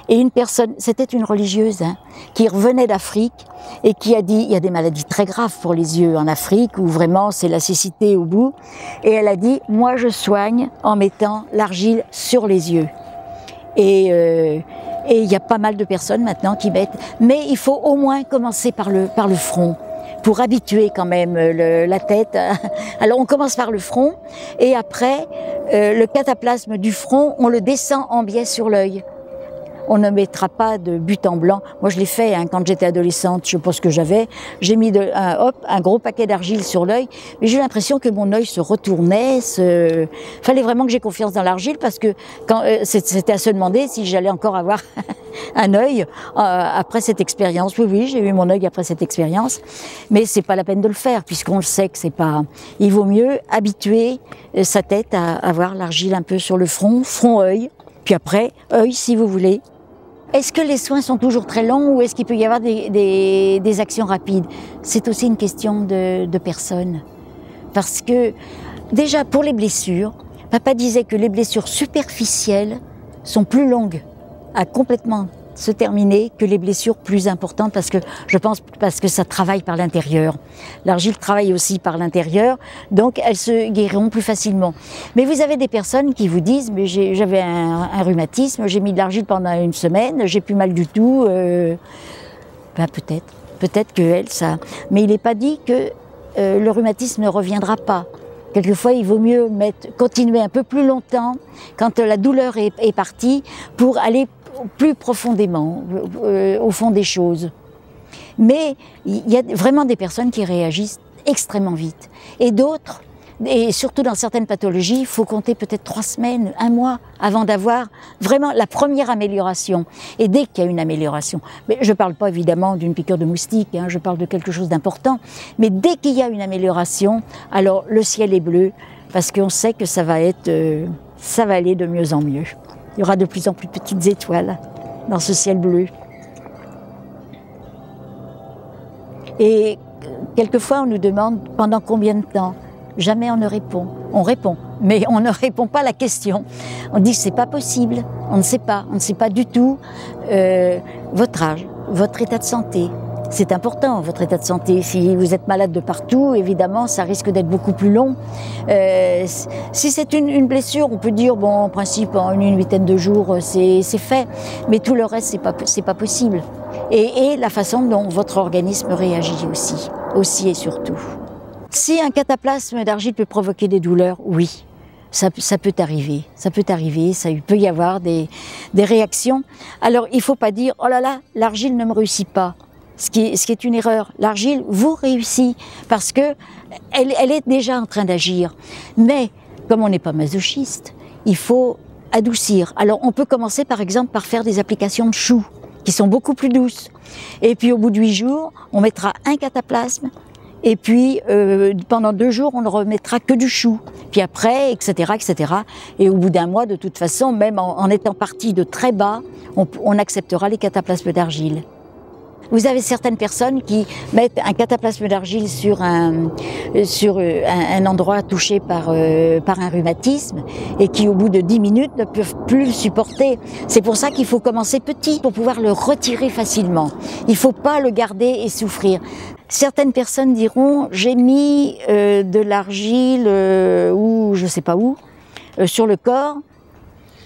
Et une personne, c'était une religieuse, hein, qui revenait d'Afrique et qui a dit, il y a des maladies très graves pour les yeux en Afrique, où vraiment c'est la cécité au bout, et elle a dit, moi je soigne en mettant l'argile sur les yeux. Et il y a pas mal de personnes maintenant qui mettent, mais il faut au moins commencer par le front, pour habituer quand même la tête. Alors on commence par le front, et après, le cataplasme du front, on le descend en biais sur l'œil. On ne mettra pas de but en blanc. Moi, je l'ai fait hein, quand j'étais adolescente, je sais pas ce que j'avais. J'ai mis un gros paquet d'argile sur l'œil, mais j'ai eu l'impression que mon œil se retournait. Fallait vraiment que j'ai confiance dans l'argile parce que c'était à se demander si j'allais encore avoir un œil après cette expérience. Oui, oui, j'ai eu mon œil après cette expérience, mais c'est pas la peine de le faire puisqu'on le sait que c'est pas. Il vaut mieux habituer sa tête à avoir l'argile un peu sur le front-œil, puis après œil si vous voulez. Est-ce que les soins sont toujours très longs ou est-ce qu'il peut y avoir des actions rapides? C'est aussi une question de personne. Parce que, déjà, pour les blessures, papa disait que les blessures superficielles sont plus longues à complètement se terminer que les blessures plus importantes parce que ça travaille par l'intérieur. L'argile travaille aussi par l'intérieur, donc elles se guériront plus facilement. Mais vous avez des personnes qui vous disent mais j'avais un rhumatisme, j'ai mis de l'argile pendant une semaine, j'ai plus mal du tout. Peut-être que elle ça. Mais il n'est pas dit que le rhumatisme ne reviendra pas. Quelquefois, il vaut mieux continuer un peu plus longtemps quand la douleur est partie pour aller plus profondément au fond des choses. Mais il y a vraiment des personnes qui réagissent extrêmement vite. Et d'autres, et surtout dans certaines pathologies, il faut compter peut-être 3 semaines, 1 mois avant d'avoir vraiment la première amélioration. Et dès qu'il y a une amélioration, mais je ne parle pas évidemment d'une piqûre de moustique, hein, je parle de quelque chose d'important, mais dès qu'il y a une amélioration, alors le ciel est bleu, parce qu'on sait que ça va aller de mieux en mieux. Il y aura de plus en plus petites étoiles dans ce ciel bleu. Et quelquefois, on nous demande pendant combien de temps? Jamais on ne répond. On répond, mais on ne répond pas à la question. On dit que c'est pas possible, on ne sait pas du tout votre âge, votre état de santé. C'est important, votre état de santé. Si vous êtes malade de partout, évidemment, ça risque d'être beaucoup plus long. Si c'est une blessure, on peut dire, bon, en principe, en une huitaine de jours, c'est fait. Mais tout le reste, c'est pas possible. Et la façon dont votre organisme réagit aussi et surtout. Si un cataplasme d'argile peut provoquer des douleurs, oui. Ça peut arriver, ça peut y avoir des réactions. Alors, il ne faut pas dire, oh là là, l'argile ne me réussit pas. Ce qui est une erreur. L'argile vous réussit parce que elle est déjà en train d'agir. Mais, comme on n'est pas masochiste, il faut adoucir. Alors, on peut commencer par exemple par faire des applications de choux qui sont beaucoup plus douces. Et puis, au bout de 8 jours, on mettra un cataplasme. Et puis, pendant 2 jours, on ne remettra que du chou. Puis après, etc., etc. Et au bout d'1 mois, de toute façon, même en étant parti de très bas, on acceptera les cataplasmes d'argile. Vous avez certaines personnes qui mettent un cataplasme d'argile sur un endroit touché par un rhumatisme et qui, au bout de 10 minutes, ne peuvent plus le supporter. C'est pour ça qu'il faut commencer petit pour pouvoir le retirer facilement. Il ne faut pas le garder et souffrir. Certaines personnes diront, j'ai mis de l'argile ou je ne sais pas où, sur le corps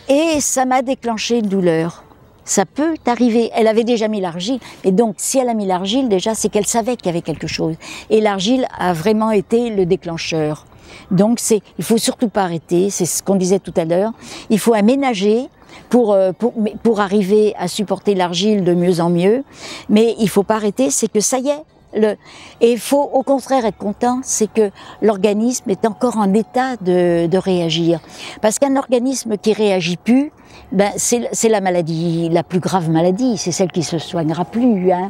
et ça m'a déclenché une douleur. Ça peut arriver. Elle avait déjà mis l'argile, et donc si elle a mis l'argile, déjà c'est qu'elle savait qu'il y avait quelque chose. Et l'argile a vraiment été le déclencheur. Donc il faut surtout pas arrêter, c'est ce qu'on disait tout à l'heure. Il faut aménager pour arriver à supporter l'argile de mieux en mieux. Mais il faut pas arrêter, c'est que ça y est. Et il faut au contraire être content, c'est que l'organisme est encore en état de réagir. Parce qu'un organisme qui réagit plus, ben c'est la maladie, la plus grave maladie, c'est celle qui se soignera plus. Hein.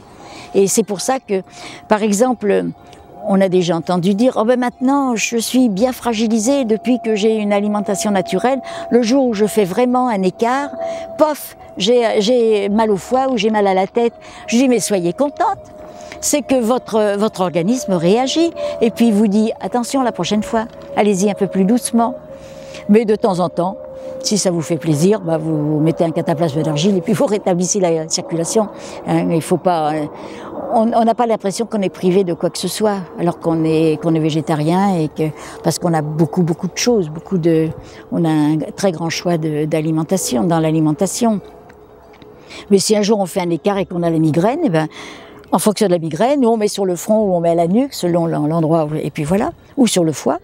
Et c'est pour ça que, par exemple, on a déjà entendu dire, oh ben maintenant je suis bien fragilisée depuis que j'ai une alimentation naturelle. Le jour où je fais vraiment un écart, pof, j'ai mal au foie ou j'ai mal à la tête. Je dis mais soyez contente. C'est que votre organisme réagit et puis vous dit attention la prochaine fois, allez-y un peu plus doucement. Mais de temps en temps, si ça vous fait plaisir, bah vous mettez un cataplasme d'argile et puis vous rétablissez la circulation. Il faut pas, on n'a pas l'impression qu'on est privé de quoi que ce soit, alors qu'on est végétarien et que parce qu'on a beaucoup de choses, on a un très grand choix d'alimentation dans l'alimentation. Mais si un jour on fait un écart et qu'on a la migraine, eh ben en fonction de la migraine, nous on met sur le front ou on met à la nuque, selon l'endroit, et puis voilà, ou sur le foie.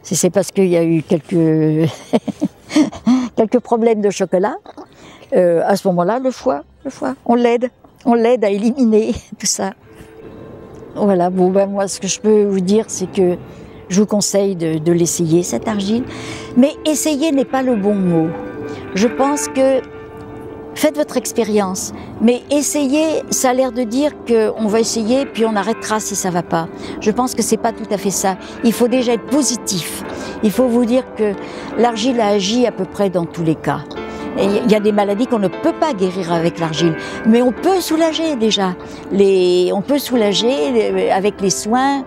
Si c'est parce qu'il y a eu quelques problèmes de chocolat, À ce moment-là, le foie, on l'aide à éliminer tout ça. Voilà, bon ben moi ce que je peux vous dire c'est que je vous conseille de l'essayer cette argile, mais essayer n'est pas le bon mot. Je pense que faites votre expérience, mais essayez, ça a l'air de dire qu'on va essayer puis on arrêtera si ça va pas. Je pense que c'est pas tout à fait ça. Il faut déjà être positif. Il faut vous dire que l'argile a agi à peu près dans tous les cas. Il y a des maladies qu'on ne peut pas guérir avec l'argile, mais on peut soulager déjà. On peut soulager avec les soins.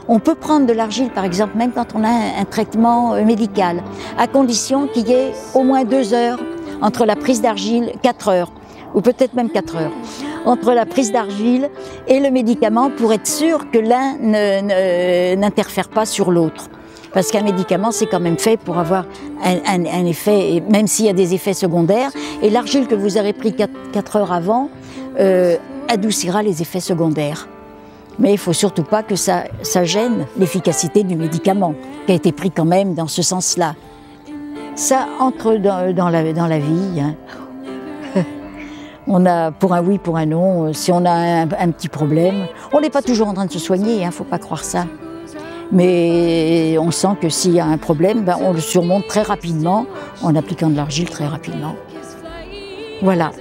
On peut prendre de l'argile, par exemple, même quand on a un traitement médical, à condition qu'il y ait au moins 2 heures entre la prise d'argile, 4 heures, ou peut-être même 4 heures, entre la prise d'argile et le médicament pour être sûr que l'un n'interfère pas sur l'autre. Parce qu'un médicament, c'est quand même fait pour avoir un effet, même s'il y a des effets secondaires. Et l'argile que vous aurez pris 4 heures avant adoucira les effets secondaires. Mais il ne faut surtout pas que ça gêne l'efficacité du médicament, qui a été pris quand même dans ce sens-là. Ça entre dans la vie. Hein. On a pour un oui, pour un non. Si on a un petit problème, on n'est pas toujours en train de se soigner, il ne faut pas croire ça. Mais on sent que s'il y a un problème, ben on le surmonte très rapidement en appliquant de l'argile très rapidement. Voilà.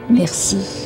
Merci.